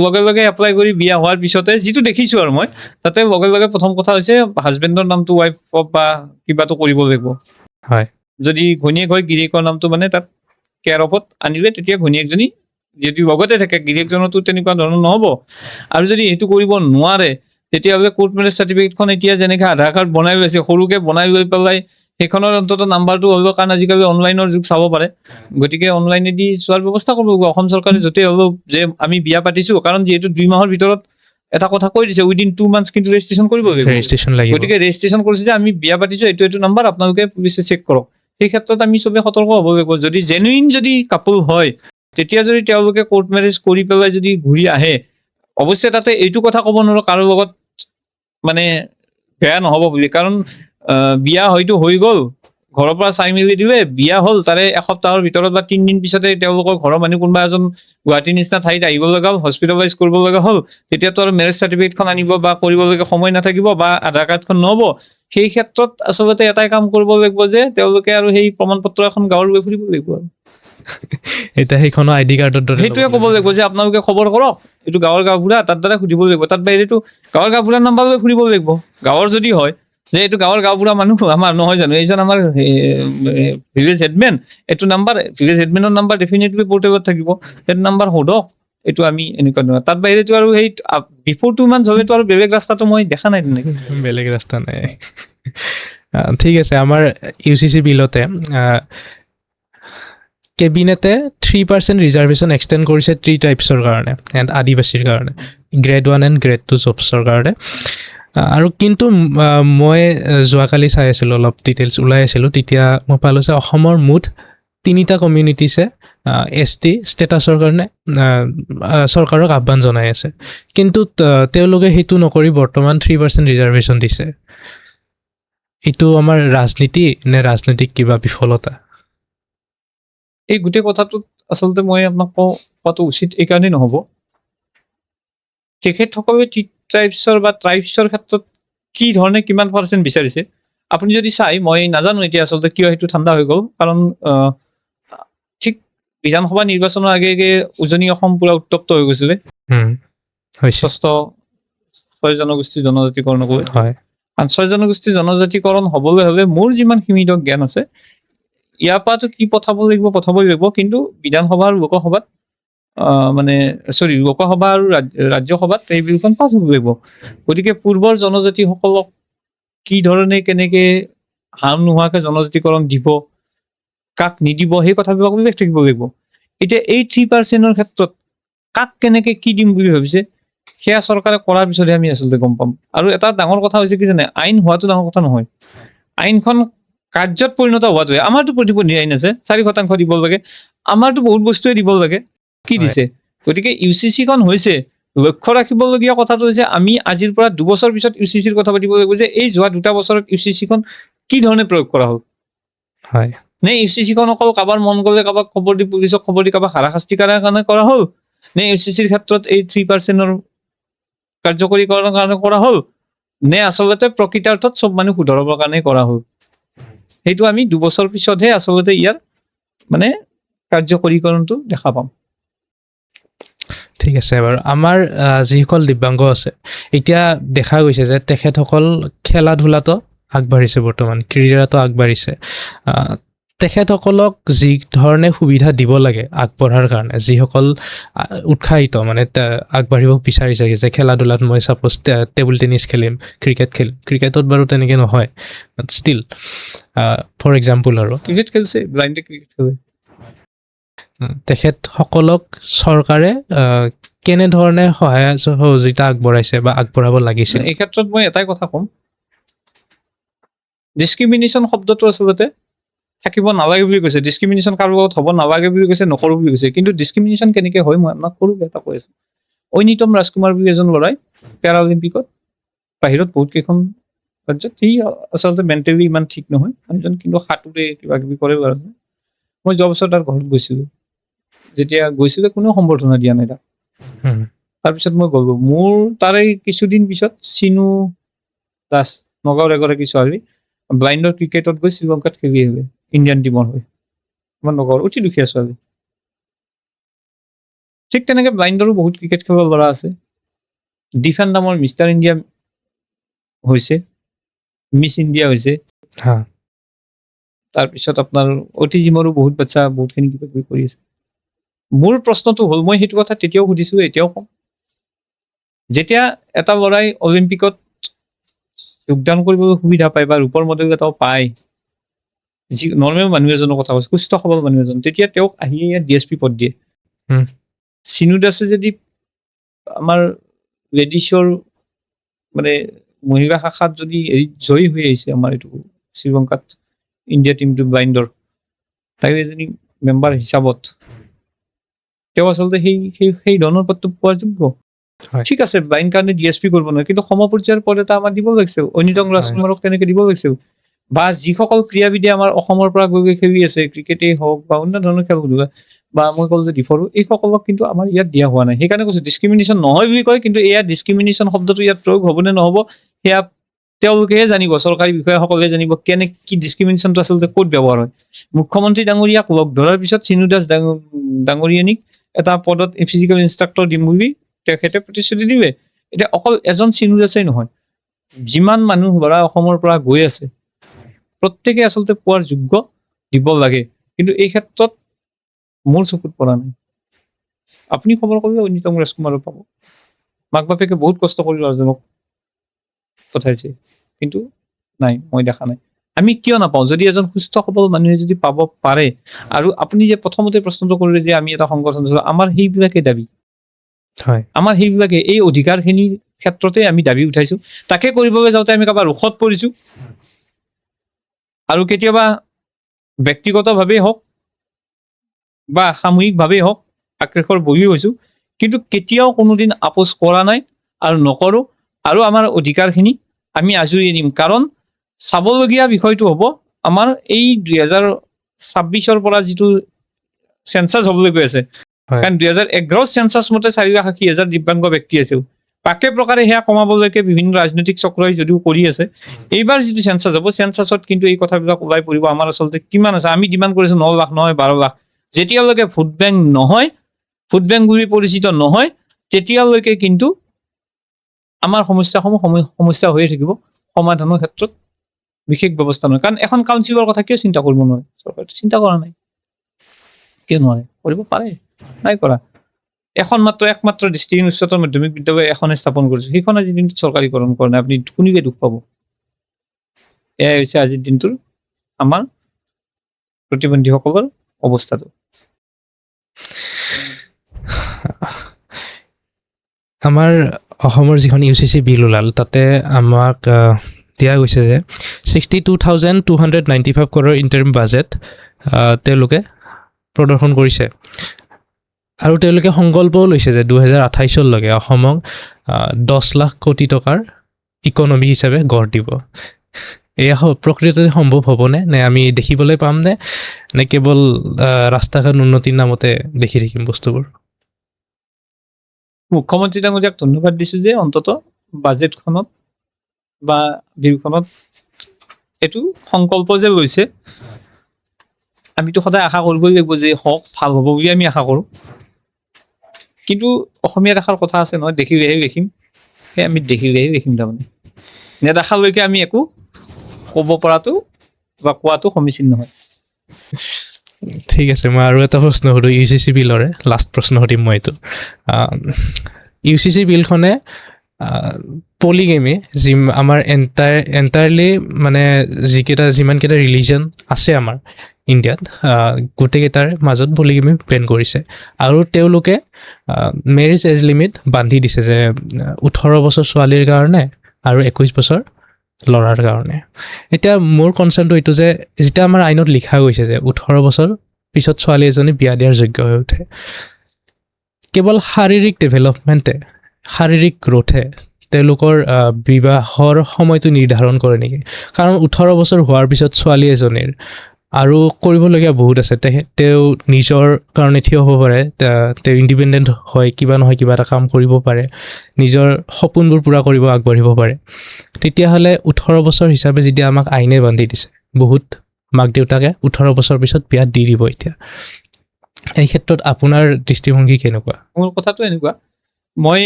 লগে লগে এপ্লাই কৰি বিয়া হোৱাৰ পিছতে, যিটো দেখিছোঁ আৰু মই তাতে লগে লগে প্ৰথম কথা হৈছে হাজবেণ্ডৰ নামটো ৱাইফ বা কিবাটো কৰিব লাগিব। হয়, যদি ঘৈণীয়েক হয়, গিৰিয়েকৰ নামটো মানে তাত কেয়াৰ অফত আনিলে, তেতিয়া ঘৈণীয়েকজনী যদি লগতে থাকে, গিৰিয়েকজনতো তেনেকুৱা ধৰণৰ নহ'ব। আৰু যদি সেইটো কৰিব নোৱাৰে, তেতিয়াহ'লে কোৰ্ট মেৰেজ চাৰ্টিফিকেটখন এতিয়া যেনেকৈ আধাৰ কাৰ্ড বনাই লৈছে, সৰুকৈ বনাই লৈ পেলাই সেইখনৰ অন্ততঃ নাম্বাৰটো হ'ব, কাৰণ আজিকালি অনলাইনৰ যুগ, চাব পাৰে। গতিকে অনলাইনেদি চোৱাৰ ব্যৱস্থা কৰিব লাগিব অসম চৰকাৰে য'তেই হ'লেও, যে আমি বিয়া পাতিছোঁ। কাৰণ যিহেতু 2 মাহৰ ভিতৰত এটা কথা কৈ দিছে, উইদিন 2 months কিন্তু ৰেজিষ্ট্ৰেশ্যন কৰিব লাগিব। গতিকে ৰেজিষ্ট্ৰেশ্যন কৰিছে যে আমি বিয়া পাতিছোঁ, এইটো নাম্বাৰ, আপোনালোকে পুলিচে চেক কৰক। সেই ক্ষেত্ৰত আমি চবে সতৰ্ক হ'ব লাগিব। যদি জেনুইন যদি কাপোল হয়, তেতিয়া যদি তেওঁলোকে কোৰ্ট মেৰেজ কৰি পেলাই যদি ঘূৰি আহে, অৱশ্যে তাতে এইটো কথা ক'ব নোৱাৰোঁ কাৰো লগত মানে বেয়া নহ'ব বুলি, কাৰণ বিয়া হয়তো হৈ গ'ল, ঘৰৰ পৰা চাই মেলি দিলে, বিয়া হ'ল, তাৰে এসপ্তাহৰ ভিতৰত বা 3 দিন পিছতে তেওঁলোকৰ ঘৰৰ মানুহ কোনোবা এজন গুৱাহাটীৰ নিচিনা ঠাইত আহিব লগা হ'ল, হস্পিটেলাইজ কৰিব লগা হ'ল, তেতিয়াতো আৰু মেৰেজ চাৰ্টিফিকেটখন আনিব বা কৰিবলগীয়া সময় নাথাকিব, বা আধাৰ কাৰ্ডখন নহ'ব। সেই ক্ষেত্ৰত আচলতে এটাই কাম কৰিব লাগিব যে তেওঁলোকে আৰু সেই প্ৰমাণ পত্ৰ এখন গাঁৱৰ লৈ ফুৰিব লাগিব। আৰু এতিয়া সেইখনো ID কাৰ্ডৰ দৰে সেইটোৱে ক'ব লাগিব যে আপোনালোকে খবৰ কৰক, এইটো গাঁৱৰ গাঁওবুঢ়া, তাৰ দ্বাৰা সুধিব লাগিব। তাত বাহিৰেতো গাঁৱৰ গাঁওবুঢ়াৰ নাম্বাৰ লৈ ফুৰিব লাগিব। গাঁৱৰ যদি হয় যে এইটো গাঁৱৰ গাঁওবুঢ়া মানুহ আমাৰ নহয় জানো, এইজন আমাৰ ভিলেজ হেডমেন, এইটো নাম্বাৰ ভিলেজ হেডমেনৰ নাম্বাৰ ডেফিনেটলি পৰ্টেবলত থাকিব, সেইটো নাম্বাৰ সোধক। এইটো আমি এনেকুৱা ধৰণৰ। তাত বাহিৰেতো আৰু সেই বিফৰ 2 months হ'লেতো আৰু বেলেগ ৰাস্তাটো মই দেখা নাই তেনেকৈ। বেলেগ ৰাস্তা নাই। ঠিক আছে, আমাৰ UCC বিলতে কেবিনেটে 3% ৰিজাৰ্ভেশ্যন এক্সটেণ্ড কৰিছে 3 টাইপছৰ কাৰণে এণ্ড আদিবাসীৰ কাৰণে, গ্ৰেড 1 এণ্ড গ্ৰেড 2 জবছৰ কাৰণে। আৰু কিন্তু মই যোৱাকালি চাই আছিলোঁ, অলপ ডিটেইলছ ওলাই আছিলোঁ, তেতিয়া মই পালোঁ যে অসমৰ মুঠ 3টা কমিউনিটিছে ST ষ্টেটাছৰ কাৰণে চৰকাৰক আহ্বান জনাই আছে। কিন্তু তেওঁলোকে সেইটো নকৰি বৰ্তমান 3% ৰিজাৰ্ভেশ্যন দিছে। এইটো আমাৰ ৰাজনীতি নে ৰাজনৈতিক কিবা বিফলতা? এই গোটেই কথাটোত আচলতে মই আপোনাক কোৱাটো উচিত এইকাৰণেই নহ'ব, তেখেতসকলে ট্ৰাইবছৰ বা ট্ৰাইবছৰ ক্ষেত্ৰত কি ধৰণে কিমান % বিচাৰিছে আপুনি যদি চাই, মই নাজানো এতিয়া আচলতে কিয় সেইটো ঠাণ্ডা হৈ গ'ল। কাৰণ ঠিক বিধানসভা নিৰ্বাচনৰ আগে আগে উজনি অসম পুৰা উত্তপ্ত হৈ গৈছিলে ষষ্ঠ 6 জনগোষ্ঠী জনজাতিকৰণ কৰি। হয়, 6 জনগোষ্ঠী জনজাতিকৰণ হ'বলৈ হ'লে মোৰ যিমান সীমিত জ্ঞান আছে, ইয়াৰ পৰাতো কি পঠাবই লাগিব, কিন্তু বিধানসভা আৰু লোকসভাত লোকসভা আৰু ৰাজ্যসভাত এই বিলখন পাছ হ'ব লাগিব। গতিকে পূৰ্বৰ জনজাতিসকলক কি ধৰণে কেনেকে হাম নোহোৱাকে জনজাতিকৰণ দিব, কাক নিদিব, সেই কথাবিলাক উল্লেখ থাকিব লাগিব। এতিয়া এই 3%ৰ ক্ষেত্ৰত কাক কেনেকে কি দিম বুলি ভাবিছে, সেয়া চৰকাৰে কৰাৰ পিছতহে আমি আচলতে গম পাম। আৰু এটা ডাঙৰ কথা হৈছে কি জানে, আইন হোৱাটো ডাঙৰ কথা নহয়, আইনখন কাৰ্যত পৰিণত হোৱাটোৱে। আমাৰতো প্ৰতিবন্ধী আইন আছে, 4% দিব লাগে, আমাৰতো বহুত বস্তুৱে দিব লাগে, কি দিছে? গতিকে UCC-খন হৈছে, লক্ষ্য ৰাখিবলগীয়া কথাটো হৈছে আমি আজিৰ পৰা 2 বছৰ পিছত UCC-ৰ কথা পাতিব লাগিব যে এই যোৱা 2টা বছৰত UCC-খন কি ধৰণে প্ৰয়োগ কৰা হ'ল। হয়, নে UCC-খন অকল কাৰোবাৰ মন গ'লে কাৰোবাক খবৰ দি, পুলিচক খবৰ দি কাৰোবাক হাৰাশাস্তি কৰাৰ কাৰণে কৰা হ'ল, নে UCC-ৰ ক্ষেত্ৰত এই 3%ৰ কাৰ্যকৰীকৰণৰ কাৰণে কৰা হ'ল, নে আচলতে প্ৰকৃতাৰ্থত চব মানুহ শুধৰাবৰ কাৰণে কৰা হ'ল। সেইটো আমি 2 বছৰ পিছতহে আচলতে ইয়াৰ কাৰ্যকৰীকৰণটো দেখা পাম। ঠিক আছে বাৰু। আমাৰ যিসকল দিব্যাংগ আছে, এতিয়া দেখা গৈছে যে তেখেতসকল খেলা ধূলাতো আগবাঢ়িছে, বৰ্তমান ক্ৰীড়াতো আগবাঢ়িছে। তেখেতসকলক যি ধৰণে সুবিধা দিব লাগে আগবঢ়াৰ কাৰণে, যিসকল উৎসাহিত আগবাঢ়িব বিচাৰিছে যে খেলা ধূলাত মই ছাপ'জ টেবুল টেনিছ খেলিম, ক্ৰিকেট খেলিম, ক্ৰিকেটত বাৰু তেনেকৈ নহয়, বাট ষ্টিল ফৰ এক্সাম্পল আৰু ক্ৰিকেট খেলিছে, ব্লাইণ্ডে ক্ৰিকেট খেলে। তেখেতসকলক চৰকাৰে কেনেধৰণে সহায় সহযোগিতা আগবঢ়াইছে বা আগবঢ়াব লাগিছিল? এই ক্ষেত্ৰত মই এটাই কথা ক'ম, ডিছক্ৰিমিনেশ্যন শব্দটো আচলতে থাকিব নালাগে বুলি কৈছে। ডিছক্ৰিমিনেশ্যন কাৰো লগত হ'ব নালাগে বুলি কৈছে, নকৰোঁ বুলি কৈছে। কিন্তু ডিছক্ৰিমিনেশ্যন কেনেকৈ হয় মই আপোনাক সৰুকৈ এটা কৈ আছোঁ। ঐনিতম ৰাজকুমাৰ বুলি এজন ল'ৰাই পেৰালিম্পিকত বাহিৰত বহুত কেইখন ৰাজ্যত, সি আচলতে মেণ্টেলি ইমান ঠিক নহয় মানুহজন, কিন্তু সাঁতোৰে কিবা কিবি কৰে বাৰু। মই যোৱা বছৰ তাৰ ঘৰত গৈছিলোঁ, যেতিয়া গৈছিলে কোনো সম্বৰ্ধনা দিয়া নাই তাক। তাৰপিছত মই গ'লোঁ, মোৰ তাৰে কিছুদিন পিছত চিনু দাস, নগাঁৱৰ এগৰাকী ছোৱালী, ব্লাইণ্ডৰ ক্ৰিকেটত গৈ শ্ৰীলংকাত খেলি আহিলে ইণ্ডিয়ান টিমৰ হৈ। আমাৰ নগাঁৱৰ অতি দুখীয়া ছোৱালী। ঠিক তেনেকৈ ব্লাইণ্ডৰো বহুত ক্ৰিকেট খেলৰ ল'ৰা আছে। ডিফেন নামৰ মিষ্টাৰ ইণ্ডিয়া হৈছে, মিছ ইণ্ডিয়া হৈছে। তাৰপিছত আপোনাৰ অটিজিমৰো বহুত বাচ্চা বহুতখিনি কিবা কিবি কৰি আছে। মোৰ প্ৰশ্নটো হ'ল, মই সেইটো কথা তেতিয়াও সুধিছিলোঁ, এতিয়াও কম, যেতিয়া এটা ল'ৰাই অলিম্পিকত যোগদান কৰিবলৈ সুবিধা পায় বা ৰূপৰ মেডেল এটাও পায়, যি নৰ্মেল মানুহ এজনৰ কথা কৈছোঁ, সুস্থ সবল মানুহ এজন, তেতিয়া তেওঁক আহি ইয়াত DSP পদ দিয়ে। চিনু দাসে যদি আমাৰ লেডিছৰ মহিলা শাখাত যদি জয়ী হৈ আহিছে, আমাৰ এইটো শ্ৰীলংকাত ইণ্ডিয়া টিমটো ব্লাইণ্ডৰ, তাই এজনী মেম্বাৰ হিচাপত তেওঁ আচলতে সেই ধৰণৰ পদটো পোৱাৰ যোগ্য। ঠিক আছে, ব্লাইণ্ড কাৰণে DSP কৰিব নোৱাৰে, কিন্তু সমপৰ্যায়ৰ পদ এটা আমাৰ দিব লাগিছিল। ঐনিতম ৰাজকুমাৰক তেনেকৈ দিব লাগিছিল। বা যিসকল ক্ৰীড়াবিদে আমাৰ অসমৰ পৰা গৈ খেলি আছে, ক্ৰিকেটেই হওক বা অন্য ধৰণৰ খেল ধূলা, বা মই ক'লো যে ডিফৰো, এইসকলক কিন্তু আমাৰ ইয়াত দিয়া হোৱা নাই। সেইকাৰণে কৈছোঁ ডিছক্ৰিমিনেশ্যন নহয় বুলি কয়, কিন্তু এয়া ডিছক্ৰিমিনেশ্যন শব্দটো ইয়াত প্ৰয়োগ হ'ব নে নহ'ব সেয়া তেওঁলোকেহে জানিব, চৰকাৰী বিষয়াসকলে জানিব কি ডিছক্ৰিমিনেশ্যনটো আচলতে ক'ত ব্যৱহাৰ হয়। মুখ্যমন্ত্ৰী ডাঙৰীয়াক লগ ধৰাৰ পিছত চিনু দাস ডাঙৰীয়ানীক এটা পদত ফিজিকেল ইনষ্ট্ৰাক্টৰ দিম বুলি তেখেতে প্ৰতিশ্ৰুতি দিলে। এতিয়া অকল এজন চিনুজ আছেই নহয়, যিমান মানুহ ধৰা অসমৰ পৰা গৈ আছে প্ৰত্যেকে আচলতে পোৱাৰ যোগ্য দিব লাগে, কিন্তু এই ক্ষেত্ৰত মোৰ চকুত পৰা নাই। আপুনি খবৰ কৰিলে অন্যতম ৰাজকুমাৰক পাব। মাক বাপেকে বহুত কষ্ট কৰি ল'ৰাজনক পঠাইছে, কিন্তু নাই, মই দেখা নাই। আমি কিয় নাপাওঁ? যদি এজন সুস্থ সবল মানুহে যদি পাব পাৰে, আৰু আপুনি যে প্ৰথমতে প্ৰশ্নটো কৰিলে যে আমি এটা সংগঠন, আমাৰ সেইবিলাকে দাবী, হয় আমাৰ সেইবিলাকে এই অধিকাৰখিনিৰ ক্ষেত্ৰতে আমি দাবী উঠাইছো। তাকে কৰিবলৈ যাওঁতে আমি কাৰোবাৰ ৰোষত পৰিছো, আৰু কেতিয়াবা ব্যক্তিগতভাৱেই হওক বা সামূহিকভাৱেই হওক আক্ৰোশৰ বলি হৈছো, কিন্তু কেতিয়াও কোনোদিন আপোচ কৰা নাই আৰু নকৰো। আৰু আমাৰ অধিকাৰখিনি আমি আজৰি নিম, কাৰণ চাবলগীয়া বিষয়টো হ'ব আমাৰ এই 2026 পৰা যিটো চেঞ্চাছ হ'বলৈ গৈ আছে, হয় কাৰণ 2011 চেঞ্চাছ মতে 480,000 দিব্যাংগ ব্যক্তি আছিল। পাকে প্ৰকাৰে সেয়া কমাবলৈকে বিভিন্ন ৰাজনৈতিক চক্ৰই যদিও কৰি আছে, এইবাৰ যিটো চেঞ্চাছ হ'ব, চেঞ্চাছত কিন্তু এই কথাবিলাক ওলাই পৰিব। আমাৰ আচলতে কিমান আছে? আমি ডিমাণ্ড কৰিছো 9 লাখ নহয় 12 লাখ। যেতিয়ালৈকে ভোট বেংক নহয়, ভোট বেংক বুলি পৰিচিত নহয়, তেতিয়ালৈকে কিন্তু আমাৰ সমস্যাসমূহ সমস্যা হৈয়ে থাকিব। সমাধানৰ ক্ষেত্ৰত বিশেষ ব্যৱস্থা নহয়, কাৰণ এখন কাউন্সিলৰ কথা কিয় চিন্তা কৰিব নোৱাৰে? চৰকাৰে চিন্তা কৰা নাই, কিয় নোৱাৰে? কৰিব পাৰে, নাই কৰা। একমাত্ৰ দৃষ্টিহীন উচ্চতৰ মাধ্যমিক বিদ্যালয় এখনে স্থাপন কৰিছো, সেইখন আজিৰ দিনটোত চৰকাৰীকৰণ কৰা নাই। আপুনি কোনোকে দুখ পাব? এয়াই হৈছে আজিৰ দিনটোৰ আমাৰ প্ৰতিবন্ধীসকলৰ অৱস্থাটো। আমাৰ অসমৰ যিখন UCC বিল ওলাল, তাতে আমাক দিয়া গৈছে যে 62,295 crore ইণ্টাৰিম বাজেট তেওঁলোকে প্ৰদৰ্শন কৰিছে, আৰু তেওঁলোকে সংকল্পও লৈছে যে 2028 অসমক 10 লাখ কোটি টকাৰ ইকনমি হিচাপে গঢ় দিব। এয়া প্ৰকৃততে সম্ভৱ হ'বনে? নে আমি দেখিবলৈ পাম নে কেৱল ৰাস্তা ঘাট উন্নতিৰ নামতে দেখি থাকিম বস্তুবোৰ? মুখ্যমন্ত্ৰী ডাঙৰীয়াক ধন্যবাদ দিছো যে অন্তত বাজেটখনত বা বিলখনত এইটো সংকল্প যে লৈছে। আমিতো সদায় আশা কৰিবই লাগিব যে হওক, ভাল হ'ব বুলি আমি আশা কৰোঁ, কিন্তু অসমীয়াত এষাৰ কথা আছে নহয়, দেখিলেহে দেখিম। সেই আমি দেখিলেহে দেখিম, তাৰমানে নেদেখালৈকে আমি একো ক'ব পৰাটো বা কোৱাটো সমীচীন নহয়। ঠিক আছে, মই আৰু এটা প্ৰশ্ন সুধোঁ UCC বিলৰে, লাষ্ট প্ৰশ্ন সুধিম মই এইটো। UCC বিলখনে পলিগেমি আমাৰ এণ্টায়াৰলি মানে যিমানকেইটা ৰিলিজন আছে আমাৰ ইণ্ডিয়াত, গোটেইকেইটাৰ মাজত পলিগেমি বেন কৰিছে, আৰু তেওঁলোকে মেৰিজ এজ লিমিট বান্ধি দিছে যে 18 বছৰ ছোৱালীৰ কাৰণে আৰু 21 বছৰ ল'ৰাৰ কাৰণে। এতিয়া মোৰ কনচাৰ্ণটো এইটো যে যেতিয়া আমাৰ আইনত লিখা গৈছে যে 18 বছৰ পিছত ছোৱালী এজনী বিয়া দিয়াৰ যোগ্য হৈ উঠে, কেৱল শাৰীৰিক ডেভেলপমেণ্টে, শাৰীৰিক গ্ৰ'থে তেওঁলোকৰ বিবাহৰ সময়টো নিৰ্ধাৰণ কৰে নেকি? কাৰণ 18 বছৰ হোৱাৰ পিছত ছোৱালী এজনীৰ আৰু কৰিবলগীয়া বহুত আছে। তেওঁ নিজৰ কাৰণে থিয় হ'ব পাৰে, তেওঁ ইণ্ডিপেণ্ডেণ্ট হয়, কিবা নহয় কিবা এটা কাম কৰিব পাৰে, নিজৰ সপোনবোৰ পূৰা কৰিব আগবাঢ়িব পাৰে। তেতিয়াহ'লে 18 বছৰ হিচাপে যেতিয়া আমাক আইনে বান্ধি দিছে, বহুত মাক দেউতাকে 18 বছৰ পিছত বিয়া দি দিব। এতিয়া এই ক্ষেত্ৰত আপোনাৰ দৃষ্টিভংগী কেনেকুৱা? মোৰ কথাটো এনেকুৱা, মই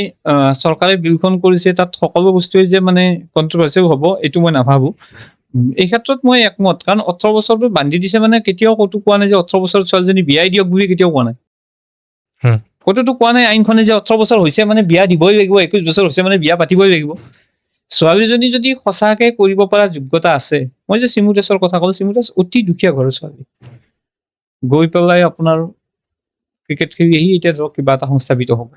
চৰকাৰে বিলখন কৰিছে, তাত সকলো বস্তুৱেই যে মানে কণ্ট্ৰভাৰ্চিয়েল হ'ব এইটো মই নাভাবোঁ। এই ক্ষেত্ৰত মই একমত, কাৰণ 18 বছৰটো বান্ধি দিছে মানে কেতিয়াও ক'তো কোৱা নাই যে 18 বছৰ ছোৱালীজনী বিয়াই দিয়ক বুলি কেতিয়াও কোৱা নাই। ক'তোতো কোৱা নাই আইনখনে যে 18 বছৰ হৈছে মানে বিয়া দিবই লাগিব, 21 বছৰ হৈছে মানে বিয়া পাতিবই লাগিব। ছোৱালীজনী যদি সঁচাকৈ কৰিব পৰা যোগ্যতা আছে, মই যে চিমু দাসৰ কথা ক'লোঁ, চিমু দাস অতি দুখীয়া ঘৰৰ ছোৱালী, গৈ পেলাই আপোনাৰ ক্ৰিকেট খেলি আহি এতিয়া ধৰক কিবা এটা সংস্থাপিত হ'ব।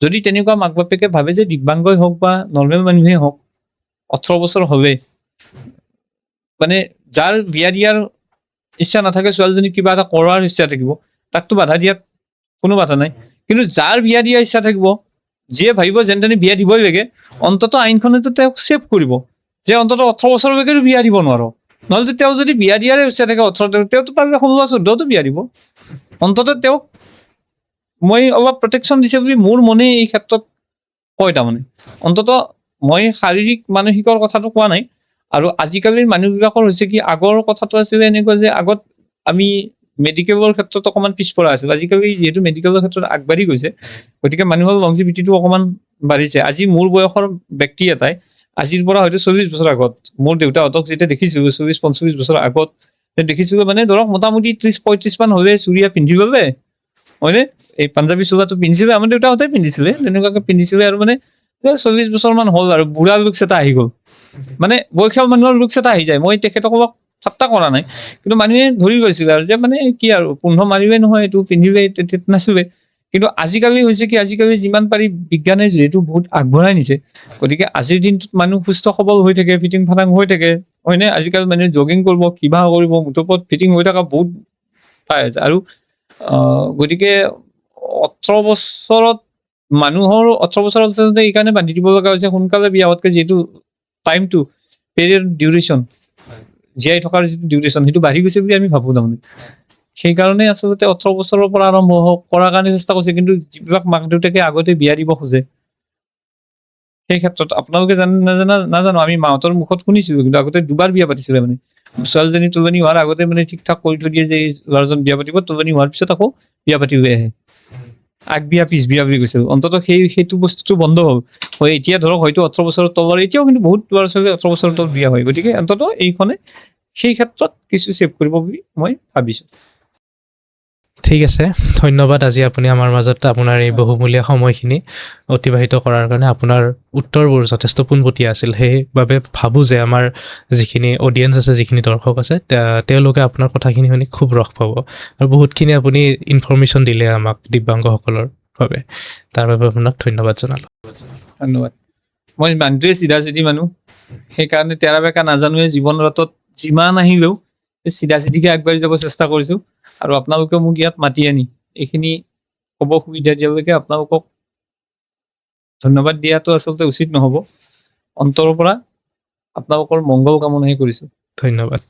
যদি তেনেকুৱা মাক বাপেকে ভাবে যে দিব্যাংগই হওক বা নৰ্মেল মানুহেই হওক, 18 বছৰ হ'লে মানে যাৰ বিয়া দিয়াৰ ইচ্ছা নাথাকে, ছোৱালীজনী কিবা এটা কৰাৰ ইচ্ছা থাকিব, তাকতো বাধা দিয়াত কোনো বাধা নাই। কিন্তু যাৰ বিয়া দিয়াৰ ইচ্ছা থাকিব, যিয়ে ভাবিব যেন তেনে বিয়া দিবই লাগে, অন্ততঃ আইনখনেতো তেওঁক ছেভ কৰিব যে অন্ততঃ 18 বছৰলৈকে বিয়া দিব নোৱাৰো। নহ'লে তেওঁ যদি বিয়া দিয়াৰে ইচ্ছা থাকে 18, তেওঁতো পাৰিলে 16-14তো বিয়া দিব। অন্ততঃ তেওঁক মই অলপ প্ৰটেকশ্যন দিছে বুলি মোৰ মনে এই ক্ষেত্ৰত কয়। তাৰমানে অন্ততঃ মই শাৰীৰিক মানসিকৰ কথাটো কোৱা নাই। আৰু আজিকালিৰ মানুহবিলাকৰ হৈছে কি, আগৰ কথাটো আছিলে এনেকুৱা যে আগত আমি মেডিকেলৰ ক্ষেত্ৰত অকণমান পিছপৰা আছিল। আজিকালি যিহেতু মেডিকেলৰ ক্ষেত্ৰত আগবাঢ়ি গৈছে, গতিকে মানুহৰ লংজিভিটিটো অকণমান বাঢ়িছে। আজি মোৰ বয়সৰ ব্যক্তি এটাই আজিৰ পৰা হয়তো 40 বছৰ আগত মোৰ দেউতাহঁতক যেতিয়া দেখিছোঁ 40-45 বছৰ আগত দেখিছোঁ, মানে ধৰক মোটামুটি 30-35 মান হ'লে চুৰিয়া পিন্ধি ল'লে, হয়নে? এই পাঞ্জাবী চোলাটো পিন্ধিছিলে, আমাৰ দেউতাহঁতে পিন্ধিছিলে, তেনেকুৱাকে পিন্ধিছিলে আৰু মানে 40 বছৰ মান হ'ল আৰু বুঢ়া লুকছ এটা আহি গ'ল। মানে বয়সীয়াল মানুহৰ লুকছ এটা আহি যায়। মই তেখেতসকলক ঠাট্টা কৰা নাই, কিন্তু মানুহে ধৰি গৈছিলে আৰু যে মানে কি আৰু পোন্ধৰ মাৰিলে নহয়, এইটো পিন্ধিলে তেতিয়া নাছিলে। কিন্তু আজিকালি হৈছে কি, আজিকালি যিমান পাৰি বিজ্ঞানে যিহেতু বহুত আগবঢ়াই নিছে, গতিকে আজিৰ দিনটোত মানুহ সুস্থ সবল হৈ থাকে, ফিটিং ফাটাং হৈ থাকে, হয়নে? আজিকালি মানুহে জগিং কৰিব, কিবা কৰিব, মুঠৰ ওপৰত ফিটিং হৈ থকা বহুত পাই আছে। আৰু গতিকে 18 বছৰত মানুহৰ 18 বছৰত আচলতে এইকাৰণে বান্ধি দিব লগা হৈছে সোনকালে বিয়া হোৱাতকৈ, যিহেতু টাইমটো পেৰিয়ড ডিউৰেশ্যন, জীয়াই থকাৰ যিটো ডিউৰেশ্যন সেইটো বাঢ়ি গৈছে বুলি আমি ভাবোঁ তাৰমানে। সেইকাৰণে আচলতে 18 বছৰৰ পৰা আৰম্ভ কৰাৰ কাৰণে চেষ্টা কৰিছে, কিন্তু যিবিলাক মাক দেউতাকে আগতে বিয়া দিব খোজে, সেই ক্ষেত্ৰত আপোনালোকে নাজানো, আমি মাহঁতৰ মুখত শুনিছিলোঁ, কিন্তু আগতে 2বাৰ বিয়া পাতিছিলে। মানে ছোৱালীজনী তোলনি হোৱাৰ আগতে মানে ঠিক ঠাক কৰি থৈ দিয়ে যে এই ল'ৰাজন বিয়া পাতিব, তোলনি হোৱাৰ পিছত আকৌ বিয়া পাতি লৈ আহে। আগ বিয়া পিছ বিয়া বুলি কৈছিল। অন্ততঃ সেইটো বস্তুটো বন্ধ হ'ল। হয়, এতিয়া ধৰক হয়তো 18 বছৰৰ তলৰ, এতিয়াও কিন্তু বহুত ল'ৰা ছোৱালী 18 বছৰৰ তলত বিয়া হয়। গতিকে অন্ততঃ এইখনে সেই ক্ষেত্ৰত কিছু ছেভ কৰিব বুলি মই ভাবিছোঁ। ঠিক আছে, ধন্যবাদ আজি আপুনি আমাৰ মাজত আপোনাৰ এই বহুমূলীয়া সময়খিনি অতিবাহিত কৰাৰ কাৰণে। আপোনাৰ উত্তৰবোৰ যথেষ্ট পোনপটীয়া আছিল, সেইবাবে ভাবোঁ যে আমাৰ যিখিনি অডিয়েঞ্চ আছে, যিখিনি দৰ্শক আছে, তেওঁলোকে আপোনাৰ কথাখিনি শুনি খুব ৰস পাব। আৰু বহুতখিনি আপুনি ইনফৰ্মেশ্যন দিলে আমাক দিব্যাংগসকলৰ বাবে, তাৰ বাবে আপোনাক ধন্যবাদ জনালোঁ। ধন্যবাদ। মই মানুহটোৱে চিধা চিধি মানুহ, সেইকাৰণে তেৰা বেকা নাজানোৱে। জীৱন বাটত যিমান আহিলেও চিধা চিধিকে আগবাঢ়ি যাব চেষ্টা কৰিছোঁ। আৰু আপোনালোকে মোক ইয়াত মাতি আনি এইখিনি ক'ব সুবিধা দিয়ালৈকে আপোনালোকক ধন্যবাদ দিয়াটো আচলতে উচিত নহ'ব। অন্তৰৰ পৰা আপোনালোকৰ মংগল কামনাহে কৰিছোঁ। ধন্যবাদ।